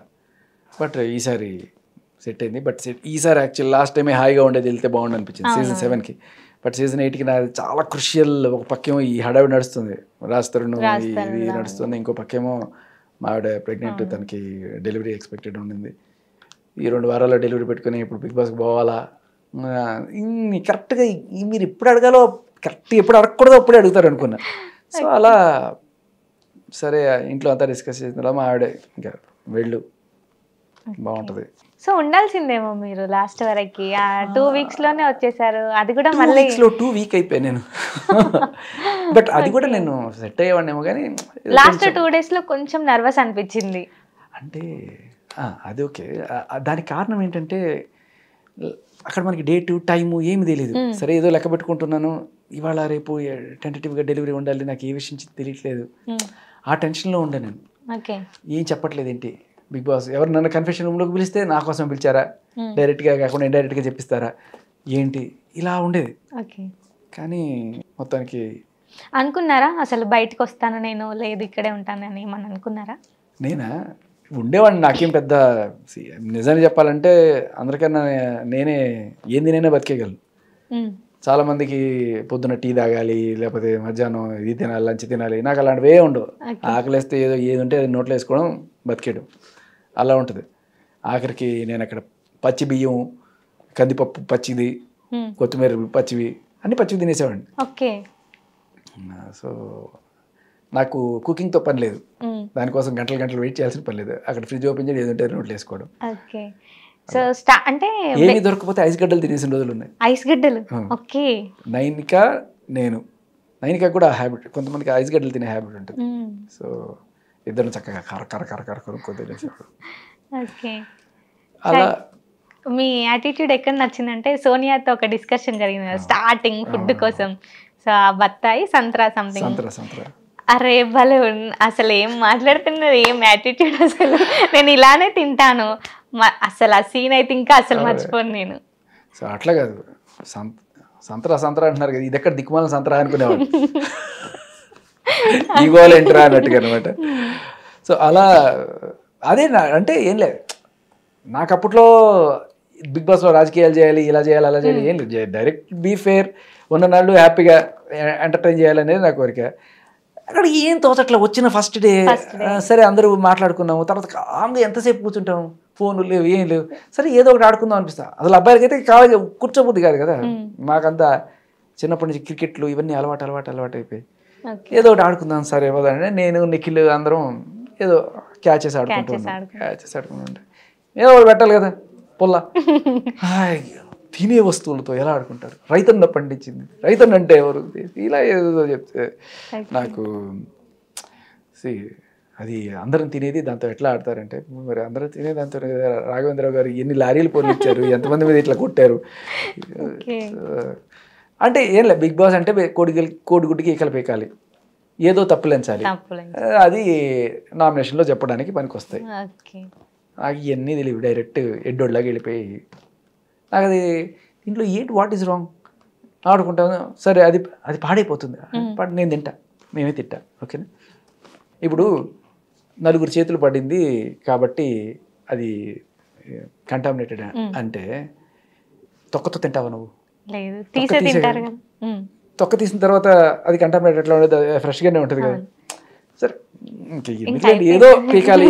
బట్ ఈసారి సెట్ అయింది. బట్ ఈసారి యాక్చువల్లీ లాస్ట్ టైమే హాయిగా ఉండేది, వెళ్తే బాగుండు అనిపించింది సీజన్ 7కి. బట్ సీజన్ 8కి నాది చాలా క్రుషియల్. ఒక పక్కేమో ఈ హడావిడి నడుస్తుంది, రాజతరుణ్ ఇది నడుస్తుంది, ఇంకో పక్కేమో మా ఆవిడ ప్రెగ్నెంట్, తనకి డెలివరీ ఎక్స్పెక్టెడ్ ఉండింది. ఈ 2 వారాల్లో డెలివరీ పెట్టుకుని ఇప్పుడు బిగ్ బాస్కి పోవాలా, కరెక్ట్గా మీరు ఎప్పుడు అడగాలో కరెక్ట్ ఎప్పుడు అడగకూడదో అప్పుడే అడుగుతారు అనుకున్నా. సో అలా సరే ఇంట్లో అంతా డిస్కస్ చేసిన మా ఆవిడ ఇంకా వెళ్ళు బాగుంటుంది. సో ఉండాల్సిందేమో మీరు లాస్ట్ వరకు. 2 weeks లోనే వచ్చేసారు. అది కూడా మళ్ళీ 2 week అయిపోయాను నేను. బట్ అది కూడా నేను సెట్ అయ్యేవాడినేమో కానీ లాస్ట్ 2 days లో కొంచెం నర్వస్ అనిపించింది. అంటే అది ఓకే. దానికి కారణం ఏంటంటే అక్కడ మనకి డేటు టైము ఏమి తెలియదు. సరే ఏదో లెక్క పెట్టుకుంటున్నాను, ఇవాళ రేపు టెంటేటివ్గా డెలివరీ ఉండాలి, నాకు ఏ విషయం తెలియట్లేదు. ఆ టెన్షన్లో ఉండే నేను. ఏం చెప్పట్లేదు ఏంటి బిగ్ బాస్, ఎవరు నన్ను కన్ఫెషన్ రూమ్లోకి పిలిస్తే నా కోసం పిలిచారా, డైరెక్ట్గా కాకుండా ఇండైరెక్ట్గా చెప్పిస్తారా ఏంటి, ఇలా ఉండేది. కానీ మొత్తానికి అనుకున్నారా అసలు బయటకు వస్తాను నేను, లేదు ఇక్కడే ఉంటానని ఏమని అనుకున్నారా? నేనా ఉండేవాడిని, నాకేం పెద్ద నిజాన్ని చెప్పాలంటే అందరికన్నా నేనే బతికేయగలను. చాలామందికి పొద్దున్న టీ తాగాలి, లేకపోతే మధ్యాహ్నం ఇది తినాలి, లంచ్ తినాలి, నాకు అలాంటివే ఉండవు. ఆకలిస్తే ఏది ఉంటే అది నోట్లో వేసుకోవడం, బతికేయడం అలా ఉంటుంది. ఆఖరికి నేను అక్కడ పచ్చి బియ్యం, కందిపప్పు పచ్చిది, కొత్తిమీర పచ్చివి అన్ని పచ్చివి తినేసేవాడిని. ఓకే. సో నాకు కుకింగ్తో పని లేదు, దానికోసం గంటలు వెయిట్ చేయాల్సిన పని లేదు. అక్కడ ఫ్రిడ్జ్ ఓపెన్ చేసి ఏదంటే నోట్లు వేసుకోవడం. ఓకే. సో అంటే ఏమి దొరకపోతే ఐస్ గడ్డలు తినేసిన రోజులు ఉన్నాయి. ఐస్ గడ్డలు? ఓకే. నైనిక కూడా హ్యాబిట్, కొంతమందికి ఐస్ గడ్డలు తినే హ్యాబిట్ ఉంటుంది. సో ఇద్దరు చక్కగా కర కొనుక్కో తినేసేప్పుడు. ఓకే. అలా మీ యాటిట్యూడ్ ఎక్కడ నచ్చిందంటే సోనియాతో ఒక డిస్కషన్ జరిగింది స్టార్టింగ్ ఫుడ్ కోసం. సో ఆ బత్తాయి సంత్రా సంథింగ్, అరే భలే అసలు ఏం మాట్లాడుతున్నారు, ఏం యాటిట్యూడ్ అసలు. నేను ఇలానే తింటాను అసలు. ఆ సీన్ అయితే ఇంకా అసలు మర్చిపోను నేను. సో అట్లా కాదు, సంత్రా అంటున్నారు కదా, ఇది ఎక్కడ దిక్కుమాల సంత్రా అనుకునేవాడు, ఈగోలు ఎంటరా అన్నట్టుగా అనమాట. సో అలా అదే అంటే ఏం లేదు, నాకు అప్పట్లో బిగ్ బాస్లో రాజకీయాలు చేయాలి, ఇలా చేయాలి, అలా చేయాలి ఏం లేదు. డైరెక్ట్ బీ ఫేర్, ఉన్న నాళ్ళు హ్యాపీగా ఎంటర్టైన్ చేయాలనేది నా కోరిక. అక్కడ ఏం తోచట్లా. వచ్చిన ఫస్ట్ డే సరే అందరూ మాట్లాడుకున్నాము, తర్వాత కామ్గా ఎంతసేపు కూర్చుంటాము, ఫోన్లు లేవు, ఏం లేవు, సరే ఏదో ఒకటి ఆడుకుందాం అనిపిస్తా. అసలు అబ్బాయిలకి అయితే కావాలి కూర్చోబుద్ది కాదు కదా. మాకంతా చిన్నప్పటి నుంచి క్రికెట్లు ఇవన్నీ అలవాటు అయిపోయి ఏదో ఒకటి ఆడుకుందాం సరే ఏమోదంటే నేను నిఖిల్ అందరం ఏదో క్యాచెస్ ఆడుకుంటుంటే ఏదో ఒకటి పెట్టాలి కదా పొల్ల. తినే వస్తువులతో ఎలా ఆడుకుంటారు, రైతన్న పండించింది, రైతన్న అంటే ఎవరు, ఇలా ఏదో చెప్తే నాకు అది అందరం తినేది దాంతో ఎట్లా ఆడతారంటే, మరి అందరం తినే దాంతో రాఘవేంద్రరావు గారు ఎన్ని లారీలు పొందించారు, ఎంతమంది మీద ఇట్లా కొట్టారు అంటే ఏం లేదు. బిగ్ బాస్ అంటే కోడిగుడ్డికి ఈకలు పీకాలి, ఏదో తప్పులేంచాలి, అది నామినేషన్లో చెప్పడానికి పనికి వస్తాయి. నాకు ఇవన్నీ తెలియదు, డైరెక్ట్ ఎడ్డోడ్లాగా వెళ్ళిపోయి నాకు అది ఇంట్లో ఏంటి వాట్ ఈజ్ రాంగ్ ఆడుకుంటాను సరే అది అది పాడైపోతుంది, నేను తింటా, మేమే తింటా ఓకేనా. ఇప్పుడు నలుగురు చేతులు పడింది కాబట్టి అది కంటామినేటెడ్ అంటే తొక్కతో తింటావా నువ్వు? తొక్క తీసిన తర్వాత అది కంటామినేటెడ్ ఎట్లా ఉండదు, ఫ్రెష్గానే ఉంటుంది కదా. సరే ఏదో పీకాలి.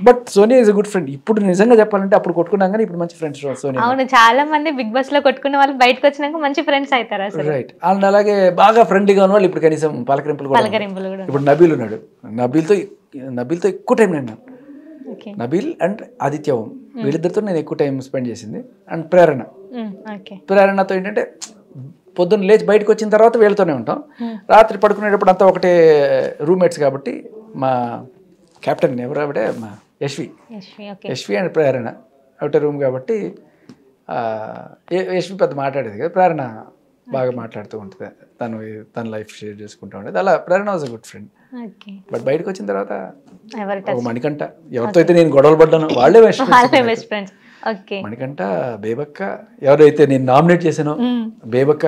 But Sonia is good friend. ఇప్పుడు నిజంగా చెప్పాలంటే అప్పుడు కొట్టుకున్నాం కానీ ఇప్పుడు మంచి ఫ్రెండ్స్ సోనియా. అవును, చాలా మంది బిగ్ బాస్ లో కొట్టుకున్న వాళ్ళు బయటకు వచ్చినాక మంచి ఫ్రెండ్స్ అవుతారు అసలు. రైట్. అండ్ అలాగే బాగా ఫ్రెండ్లీగా ఉన్న వాళ్ళు ఇప్పుడు కనీసం పలకరింపులు కూడా. ఇప్పుడు నబీల్ ఉన్నాడు, నబీల్తో ఎక్కువ టైం నేను నబీల్ అండ్ ఆదిత్య ఓం వీళ్ళిద్దరితో నేను ఎక్కువ టైం స్పెండ్ చేసింది. అండ్ ప్రేరణతో ఏంటంటే పొద్దున్న లేచి బయటకు వచ్చిన తర్వాత వీళ్ళతోనే ఉంటాం, రాత్రి పడుకునేటప్పుడు అంతా ఒకటే రూమ్మేట్స్ కాబట్టి మా కెప్టెన్ ఎవరు ఆవిడే మా యశ్వి అండ్ ప్రేరణ ఒకటే రూమ్ కాబట్టి యశ్వి పెద్ద మాట్లాడేది కదా, ప్రేరణ బాగా మాట్లాడుతూ ఉంటుంది, తన లైఫ్ షేర్ చేసుకుంటూ ఉండేది. అలా Prerana was a good friend. But బయటకు వచ్చిన తర్వాత మణికంఠ ఎవరితో అయితే నేను గొడవలు పడ్డాను వాళ్ళే బెస్ట్ ఫ్రెండ్స్. మణికంఠ, బేబక్క, ఎవరైతే నేను నామినేట్ చేశానో బేబక్క,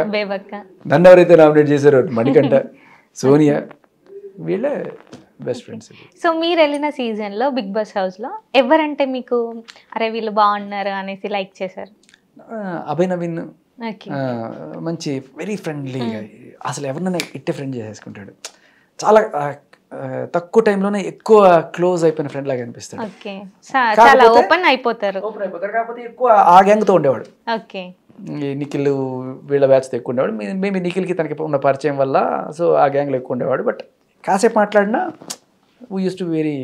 నన్ను ఎవరైతే నామినేట్ చేశారో మణికంఠ, సోనియా, వీళ్ళే బెస్ట్ ఫ్రెండ్స్. సో మీరు వెళ్ళిన సీజన్ లో బిగ్ బాస్ హౌస్ లో ఎవరంటే మీకు అరే వీళ్ళు బాగున్నారు అనేసి లైక్ చేశారు? అభయ్ నవీన్ మంచి వెరీ ఫ్రెండ్లీగా, అసలు ఎవరినైనా ఇట్టే ఫ్రెండ్ చేసేసుకుంటాడు, చాలా తక్కువ టైంలోనే ఎక్కువ క్లోజ్ అయిపోయిన ఫ్రెండ్ లాగా అనిపిస్తాడు. ఓపెన్ అయిపోతారు. కాకపోతే ఎక్కువ ఆ గ్యాంగ్తో ఉండేవాడు. నిఖిల్ వీళ్ళ బ్యాచ్తో ఎక్కువ ఉండేవాడు. మేబీ నిఖిల్కి తనకి ఉన్న పరిచయం వల్ల సో ఆ గ్యాంగ్లో ఎక్కువ ఉండేవాడు. బట్ కాసేపు మాట్లాడినా వీ యూస్ టు వెరీ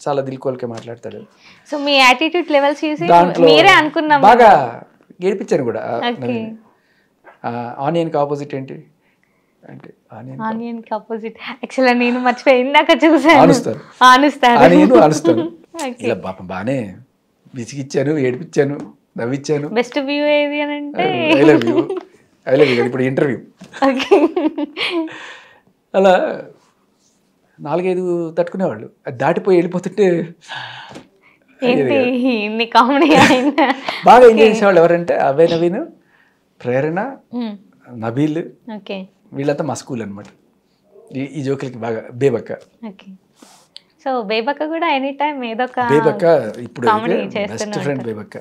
చాలా దిల్కోల్కే మాట్లాడతాడు. సో మీ యాటిట్యూడ్ లెవెల్స్ చూసి మీరే అనుకున్నాం బాగా గెలిపించాను కూడా. ఆనియన్కి ఆపోజిట్ ఏంటి అంటే ఆనియన్కి ఆపోజిట్ యాక్చువల్గా నేను మర్చిపోయి ఇందాక చూసాను, ఆనుస్తాను. ఇలా పాపం బాగానే విసిగిచ్చాను, ఏడిపించాను, నవ్విచ్చాను. బెస్ట్ వ్యూ ఏది అని అంటే ఐ లవ్ యూ ఇప్పుడు ఇంటర్వ్యూ. అలా 4-5 తట్టుకునేవాళ్ళు, అది దాటిపోయి వెళ్ళిపోతుంటే బాగా ఎంజాయ్ చేసేవాళ్ళు. ఎవరంటే అభయ్ నవీన్, ప్రేరణ, నబీల్, వీళ్ళంతా మా స్కూల్ అనమాట. ఈ జోకులకి బాగా బేబక్క. సో బేబక్క కూడా ఎనీ టైం ఏదో ఒక బేబక్క ఇప్పుడు బెస్ట్ ఫ్రెండ్ బేబక్క.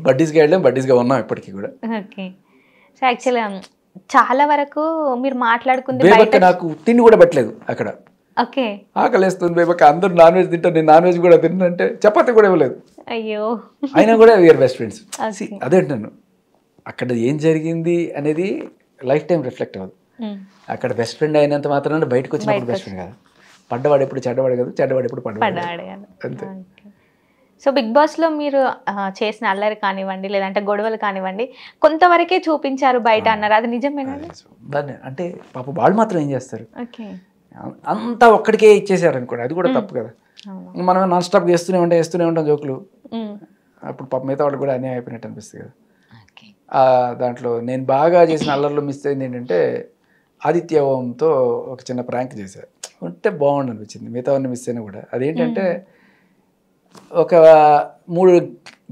బడ్డీస్గా వెళ్ళాం, బడ్డీస్గా ఉన్నాం ఇప్పటికీ కూడా. సో యాక్చువల్గా చాలా వరకు మీరు మాట్లాడుకుంది బేబక్క నాకు తిండి కూడా పెట్టలేదు అక్కడ. ఆకలేస్తుంది బేబక్క, అందరూ నాన్ వెజ్ తింటారు, నేను నాన్ వెజ్ కూడా తిన్నంటే చపాతీ కూడా ఇవ్వలేదు. అయ్యో, అయినా కూడా వీఆర్ బెస్ట్ ఫ్రెండ్స్. అదే అంటున్నాను, అక్కడ ఏం జరిగింది అనేది లైఫ్ టైం రిఫ్లెక్ట్ అవ్వదు. అక్కడ బెస్ట్ ఫ్రెండ్ అయినంత మాత్రాన బయటకు వచ్చినప్పుడు బెస్ట్ ఫ్రెండ్ కాదు. పడ్డవాడు ఎప్పుడు చెడ్డవాడు కాదు, చెడ్డవాడు ఎప్పుడు పడ్డవాడు అంతే. సో బిగ్ బాస్లో మీరు చేసిన అల్లరి కానివ్వండి లేదంటే గొడవలు కానివ్వండి కొంతవరకే చూపించారు బయట అన్నారు, అది నిజమేనా? అంటే పాప వాళ్ళు మాత్రం ఏం చేస్తారు, అంతా ఒక్కడికే ఇచ్చేసారు అనుకోండి, అది కూడా తప్పు కదా. మనం నాన్ స్టాప్ చేస్తూనే ఉంటాం జోకులు, అప్పుడు పాప మిగతా వాళ్ళు కూడా అన్నీ అయిపోయినట్టు అనిపిస్తుంది కదా. దాంట్లో నేను బాగా చేసిన అల్లర్లో మిస్ అయింది ఏంటంటే ఆదిత్య ఓంతో ఒక చిన్న ప్రాంక్ చేశారు, ఉంటే బాగుండు అనిపించింది. మిగతా వాళ్ళని మిస్ అయినా కూడా అదేంటంటే ఒక 3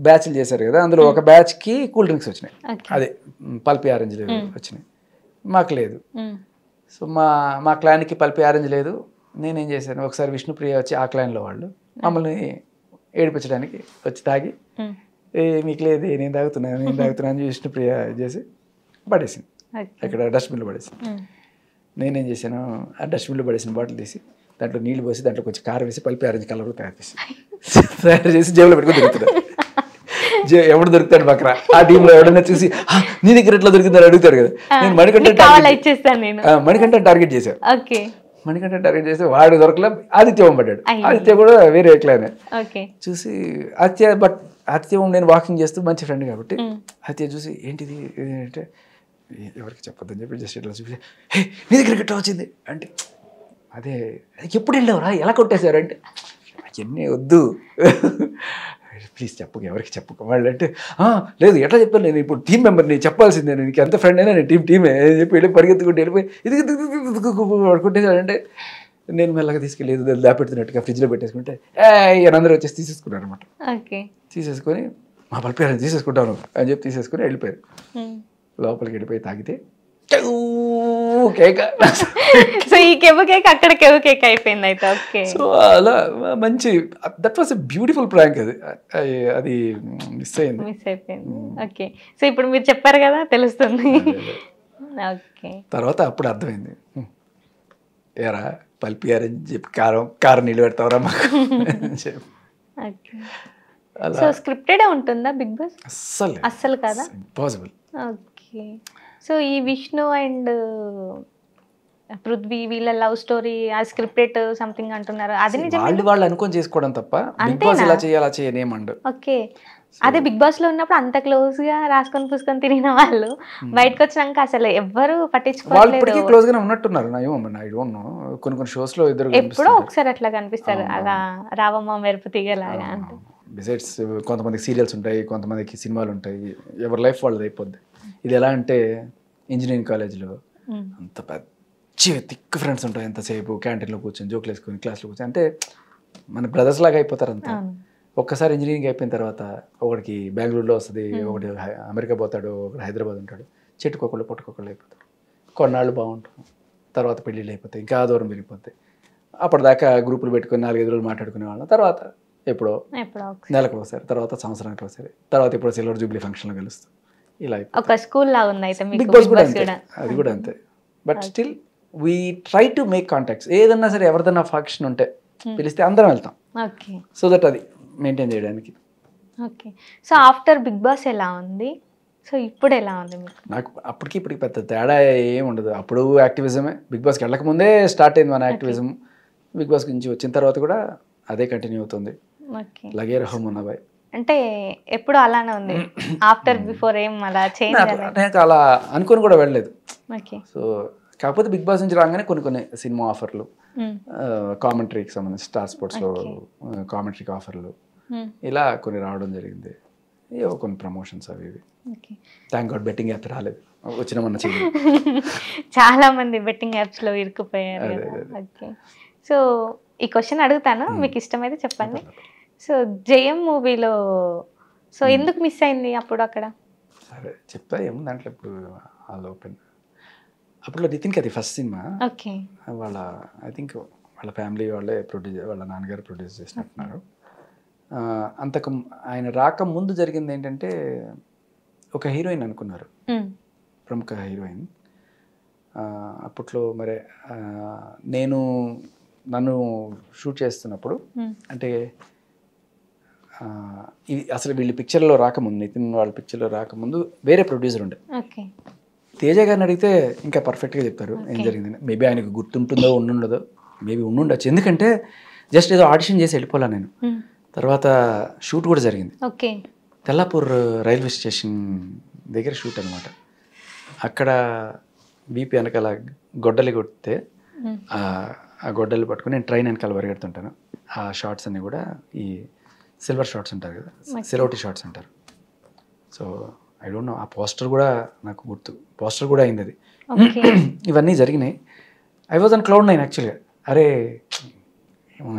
బ్యాచ్లు చేశారు కదా, అందులో ఒక బ్యాచ్కి కూల్ డ్రింక్స్ వచ్చినాయి, అదే పల్పి ఆరెంజ్ వచ్చినాయి, మాకు లేదు. సో మా క్లాన్కి పల్పి ఆరెంజ్ లేదు. నేనేం చేశాను, ఒకసారి విష్ణుప్రియ వచ్చి ఆ క్లాన్లో వాళ్ళు మమ్మల్ని ఏడిపించడానికి వచ్చి తాగి మీకు లేదు నేను తాగుతున్నాను అని విష్ణుప్రియ చేసి పడేసింది, అక్కడ డస్ట్బిన్లో పడేసింది. నేనేం చేశాను, ఆ డస్ట్బిన్లో పడేసిన బాటిల్ తీసి దాంట్లో నీళ్ళు పోసి దాంట్లో కొంచెం కారం వేసి పల్పి ఆరెంజ్ కలర్ తయారు చేసి జేబులో పెట్టుకుని దొరుకుతున్నాడు. ఎవడు దొరుకుతాడు పక్కన ఆ టీంలో ఎవడైనా చూసి నీ దగ్గర ఎట్లా దొరికిందని అడుగుతాడు కదా. నేను మణికంఠ టార్గెట్ చేశాను. మణికంఠ టార్గెట్ చేస్తే వాడు దొరకలే, ఆదిత్య ఓం పడ్డాడు. ఆదిత్య కూడా వేరే ఎట్లనే చూసి ఆదిత్య ఓం నేను వాకింగ్ చేస్తూ మంచి ఫ్రెండ్ కాబట్టి ఆదిత్య చూసి ఏంటిది అంటే ఎవరికి చెప్పొద్దని చెప్పి జస్ట్ ఇట్లా చూసి హే నీ దగ్గర ఎట్లా వచ్చింది అంటే అదే ఎప్పుడు వెళ్ళావురా ఎలా కొట్టేశారు అంటే అవన్నీ వద్దు ప్లీజ్ చెప్పకు ఎవరికి చెప్పకు వాళ్ళు అంటే లేదు ఎట్లా చెప్పాను నేను ఇప్పుడు టీం మెంబర్ నేను చెప్పాల్సిందే నీకు ఎంత ఫ్రెండ్ అయినా నేను టీమే అని చెప్పి వెళ్ళి పరిగెత్తుకుంటూ వెళ్ళిపోయి ఇది కొట్టేశాడంటే నేను మెల్లగా తీసుకెళ్ళి దాపెడుతున్నట్టుగా ఫ్రిడ్జ్లో పెట్టేసుకుంటే అందరూ వచ్చేసి తీసేసుకున్నారు అనమాట. తీసేసుకొని మా పల్పి తీసేసుకుంటాను అని చెప్పి తీసేసుకుని వెళ్ళిపోయారు. లోపలికి వెళ్ళిపోయి తాగితే కేక్. సో ఈ కెవ్వు కేక్ అక్కడ కెవ్వు కేక్ అయిపోయింది అయితే. ఓకే, సో అలా మంచి that was a beautiful prank. అది మిస్ అయిపోయింది. ఓకే, సో ఇప్పుడు మీరు చెప్పారు కదా తెలుస్తుంది. ఓకే, తర్వాత అప్పుడు అర్థమైంది ఏరా పల్పి అని చెప్పి కారం నీళ్ళు పెడతావరా మాకు చెప్పి. సో స్క్రిప్టెడ్ ఉంటుందా బిగ్ బాస్? అస్సలు కాదా? ఇంపాసిబుల్. ఓకే, సో ఈ విష్ణు అండ్ పృథ్వీ వీళ్ళ లవ్ స్టోరీ ఆ స్క్రిప్టెడ్ సంథింగ్ అంటున్నారు, అది వాళ్ళు అనుకొని చేసుకోవడం తప్ప బిగ్ బాస్ ఇలా చేయాలా చేయనేమండు. ఓకే, అదే బిగ్ బాస్ లో ఉన్నప్పుడు అంత క్లోజ్ గా రాసుకొని పూసుకొని తిరిగిన వాళ్ళు బయటకు వచ్చినాక అసలు ఎవ్వరు పట్టించుకోవాలి. క్లోజ్ గానే ఉన్నట్టున్నారు. కొన్ని షోస్ లో ఇద్దరు ఎప్పుడో ఒకసారి అట్లా కనిపిస్తారు, అలా రావమ్మ మెరుపు తీగలాగా అంటే. బిసైడ్స్ కొంతమందికి సీరియల్స్ ఉంటాయి, కొంతమందికి సినిమాలు ఉంటాయి, ఎవరి లైఫ్ వాళ్ళది అయిపోద్ది. ఇది ఎలా అంటే ఇంజనీరింగ్ కాలేజ్లో అంత పెద్ద థిక్ ఫ్రెండ్స్ ఉంటాయి, ఎంతసేపు క్యాంటీన్లో కూర్చొని జోకులు వేసుకొని క్లాస్లో కూర్చొని అంటే మన బ్రదర్స్ లాగా అయిపోతారు అంతా. ఒక్కసారి ఇంజనీరింగ్ అయిపోయిన తర్వాత ఒకడికి బెంగళూరులో వస్తుంది, ఒకటి అమెరికా పోతాడు, ఒకటి హైదరాబాద్ ఉంటాడు, చెట్టుకొకళ్ళు పొట్టుకొకళ్ళు అయిపోతాడు. కొన్నాళ్ళు బాగుంటాం, తర్వాత పెళ్ళిళ్ళు అయిపోతాయి, ఇంకా దూరం వెళ్ళిపోతాయి. అప్పటిదాకా గ్రూపులు పెట్టుకొని 4-5 రోజులు మాట్లాడుకునే వాళ్ళం. తర్వాత ఎప్పుడో నెలకు ఒకసారి, తర్వాత సంవత్సరానికి ఒకసారి, తర్వాత ఇప్పుడు సిల్వర్ జూబ్లీ ఫంక్షన్లో కలుస్తాం. ఇలా ఒక స్కూల్ లా ఉంది అయితే బిగ్ బాస్ కూడా అంతే, అది కూడా అంతే. But still we try to make contacts. ఏదన్నా సరే ఎవరిదన్నా ఫంక్షన్ ఉంటే పిలిస్తే అందరం వెళ్తాం, సో దట్ అది మెయింటైన్ చేయడానికి. Okay, so after Bigg Boss ఎలా ఉంది, సో ఇప్పుడు ఎలా ఉంది మీకు? నాకు అప్పటికి ఇప్పటికి పెద్ద తేడా ఏమి ఉండదు. అప్పుడు యాక్టివిజమే, బిగ్ బాస్కి వెళ్ళక ముందే స్టార్ట్ అయింది మన యాక్టివిజం. బిగ్ బాస్ నుంచి వచ్చిన తర్వాత కూడా అదే కంటిన్యూ అవుతుంది. లగే రహం ఉన్నబాయ్ అంటే ఎప్పుడు అలానే ఉంది, ఆఫ్టర్ బిఫోర్ ఏం అలా చేంజ్ నాకు అలా అనుకుని కూడా వెళ్ళలేదు. సో కాకపోతే బిగ్ బాస్ నుంచి రాగానే కొన్ని సినిమా ఆఫర్లు, కామెంటరీకి సంబంధించి స్టార్ స్పోర్ట్స్లో కామెంటరీకి ఆఫర్లు ఇలా కొన్ని రావడం జరిగింది. ఏవో కొన్ని ప్రమోషన్స్ అవి ఇవి. థ్యాంక్ గాడ్ బెట్టింగ్ యాప్ రాలేదు, వచ్చిన మొన్న చాలా మంది బెట్టింగ్ యాప్స్లో ఇరుక్కుపోయారు. ఓకే, సో ఈ క్వశ్చన్ అడుగుతాను, మీకు ఇష్టమైతే చెప్పండి. సో జయం మూవీలో సో ఎందుకు మిస్ అయింది అప్పుడు అక్కడ? సరే చెప్తా, ఏముంది దాంట్లో ఇప్పుడు ఆల్ ఓపెన్. అప్పుడు నితిన్కి అది ఫస్ట్ సినిమా. ఓకే, వాళ్ళ ఐ థింక్ వాళ్ళ ఫ్యామిలీ వాళ్ళే వాళ్ళ నాన్నగారు ప్రొడ్యూస్ చేసినట్టున్నారు. అంతకు ఆయన రాకముందు జరిగింది ఏంటంటే ఒక హీరోయిన్ అనుకున్నారు, ప్రముఖ హీరోయిన్. అప్పట్లో మరి నన్ను షూట్ చేస్తున్నప్పుడు అంటే ఇది అసలు వీళ్ళు పిక్చర్లో రాకముందు, నితిన్ వాళ్ళ పిక్చర్లో రాకముందు వేరే ప్రొడ్యూసర్ ఉండే. తేజ గారిని అడిగితే ఇంకా పర్ఫెక్ట్గా చెప్తారు ఏం జరిగిందని. మేబీ ఆయనకు గుర్తుంటుందో ఉండుండదో, మేబీ ఉండుండొచ్చు, ఎందుకంటే జస్ట్ ఏదో ఆడిషన్ చేసి వెళ్ళిపోలే నేను. తర్వాత షూట్ కూడా జరిగింది, తెల్లాపూర్ రైల్వే స్టేషన్ దగ్గర షూట్ అనమాట. అక్కడ బీపీ వెనకాల గొడ్డలి కొడితే ఆ గొడ్డలు పట్టుకుని నేను ట్రైన్ వెనకాల పరిగెడుతుంటాను. ఆ షార్ట్స్ అన్నీ కూడా ఈ సిల్వర్ షార్ట్స్ అంటారు కదా, సిలోటి షార్ట్స్ అంటారు. సో ఐ డోంట్ నో, ఆ పోస్టర్ కూడా నాకు గుర్తు, పోస్టర్ కూడా అయింది అది. ఇవన్నీ జరిగినాయి. ఐ వాజ్ ఆన్ క్లౌడ్ 9 యాక్చువల్గా. అరే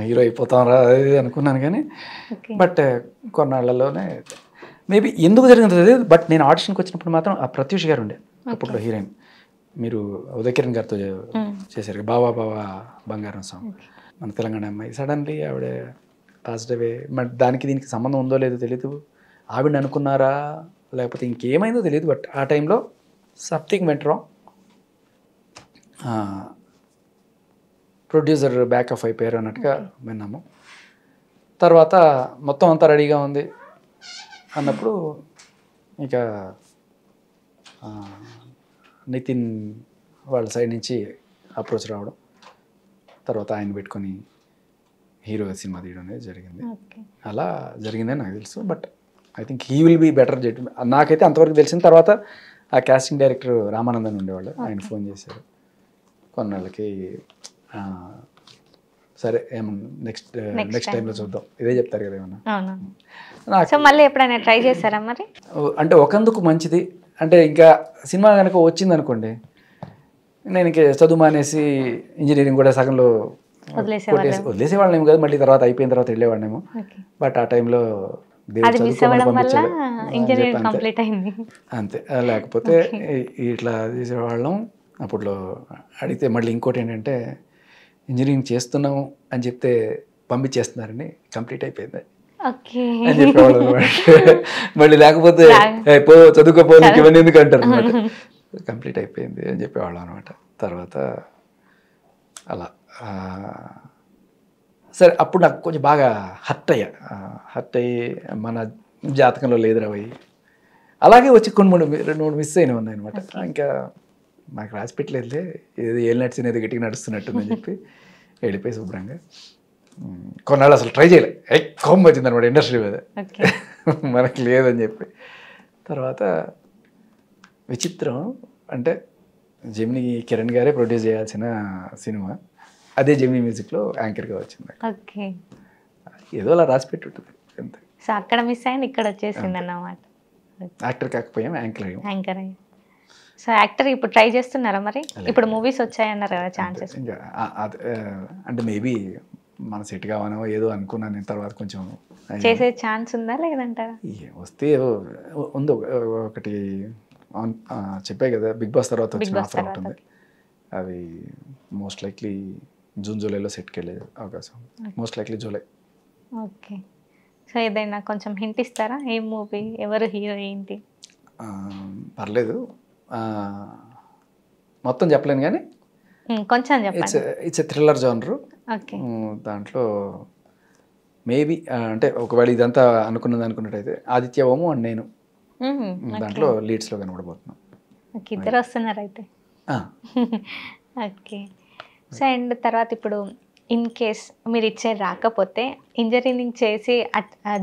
హీరో అయిపోతాం రా అది అనుకున్నాను, కానీ బట్ కొన్నాళ్లలోనే మేబీ ఎందుకు జరిగింది తెలియదు. బట్ నేను ఆడిషన్కి వచ్చినప్పుడు మాత్రం ఆ ప్రత్యూష్ గారు ఉండే అప్పట్లో హీరోయిన్, మీరు ఉదయ్ కిరణ్ గారితో చేశారు బావా బావా బంగారం సాంగ్, మన తెలంగాణ అమ్మాయి. సడన్లీ ఆవిడ పాజిటివ్, మరి దానికి దీనికి సంబంధం ఉందో లేదో తెలీదు, ఆవిడ అనుకున్నారా లేకపోతే ఇంకేమైందో తెలియదు. బట్ ఆ టైంలో something went wrong. Producer backup అయిపోయారు అన్నట్టుగా విన్నాము. తర్వాత మొత్తం అంతా రెడీగా ఉంది అన్నప్పుడు ఇక నితిన్ వాళ్ళ సైడ్ నుంచి అప్రోచ్ రావడం, తర్వాత ఆయన పెట్టుకొని హీరో సినిమా తీయడం అనేది జరిగింది. అలా జరిగిందని నాకు తెలుసు. But I think he will be better judge. నాకైతే అంతవరకు తెలిసిన తర్వాత ఆ కాస్టింగ్ డైరెక్టర్ రామానందన్ ఉండేవాళ్ళు, ఆయన ఫోన్ చేశారు కొన్నాళ్ళకి, సరే ఏమన్నా నెక్స్ట్ టైంలో చూద్దాం ఇదే చెప్తారు కదా ఏమన్నా. సో మళ్ళీ ఎప్పుడైనా ట్రై చేశారా మరి? అంటే ఒకందుకు మంచిది, అంటే ఇంకా సినిమా కనుక వచ్చింది అనుకోండి, నేను ఇంక చదువు మానేసి ఇంజనీరింగ్ కూడా సగంలో వదిలేసేవాళ్ళేమో కదా, మళ్ళీ తర్వాత అయిపోయిన తర్వాత వెళ్ళేవాడినేమో. బట్ ఆ టైంలో అంతే, లేకపోతే ఇట్లా తీసేవాళ్ళం. అప్పట్లో అడిగితే మళ్ళీ ఇంకోటి ఏంటంటే ఇంజనీరింగ్ చేస్తున్నాము అని చెప్తే పంపించేస్తున్నారని, కంప్లీట్ అయిపోయింది అని చెప్పేవాళ్ళు అనమాట. మళ్ళీ లేకపోతే పో చదువుకోపో ఇవన్నీ ఎందుకు అంటారు అనమాట. కంప్లీట్ అయిపోయింది అని చెప్పేవాళ్ళం అనమాట. తర్వాత అలా సరే అప్పుడు నాకు కొంచెం బాగా హర్ట్ అయ్యి మన జాతకంలో లేదురా పోయి అలాగే వచ్చి రెండు మూడు మిస్ అయినవి ఉన్నాయి అనమాట. ఇంకా నాకు రాసి పెట్టలేదులే, ఏది ఏళ్ళు నడిచిన ఏదో గట్టిగా నడుస్తున్నట్టుందని చెప్పి వెళ్ళిపోయి శుభ్రంగా కొన్నాళ్ళు అసలు ట్రై చేయలే. ఎక్కువ వచ్చింది అనమాట ఇండస్ట్రీ మీద, మనకి లేదని చెప్పి. తర్వాత విచిత్రం అంటే జెమినీ కిరణ్ గారే ప్రొడ్యూస్ చేయాల్సిన సినిమా, అదే జెమినీ మ్యూజిక్లో యాంకర్గా వచ్చింది. ఏదో అలా రాసి పెట్టి ఉంటుంది అంతే. సో అక్కడ మిస్ అయింది, ఇక్కడ వచ్చేసింది అన్నమాట. యాక్టర్ కాకపోయాం, యాంకర్ అయ్యాం. సో యాక్టర్ ఇప్పుడు ట్రై చేస్తున్నారా మరి? ఇప్పుడు మూవీస్ వచ్చాయన్నారు కదా, ఛాన్సెస్? అంటే మేబీ మన సెట్ కావాలో ఏదో అనుకున్నాను నేను. తర్వాత కొంచెం చేసే ఛాన్స్ ఉందా లేదంటారా? వస్తే ఉంది ఒకటి చెప్పే కదా, బిగ్ బాస్ తర్వాత వచ్చిన ఆఫర్ ఉంటుంది. అవి మోస్ట్ లైక్లీ జూలైలో సెట్కి వెళ్ళే అవకాశం, most likely July. Okay. So ఏదైనా కొంచెం హింట్ ఇస్తారా? ఏం మూవీ, ఎవరు హీరో, ఏంటి? పర్లేదు, మొత్తం చెప్పలేను కానీ కొంచెం చెప్పండి. It's a thriller genre. దాంట్లో మేబీ అంటే ఒకవేళ ఇదంతా అనుకున్నట్టయితే ఆదిత్య ఓము అండ్ నేను దాంట్లో లీడ్స్లో కనబడబోతున్నాం. ఇద్దరు వస్తున్నారు అయితే. ఓకే. సో అండ్ తర్వాత ఇప్పుడు ఇన్ కేస్ మీరు ఇచ్చే రాకపోతే ఇంజనీరింగ్ చేసి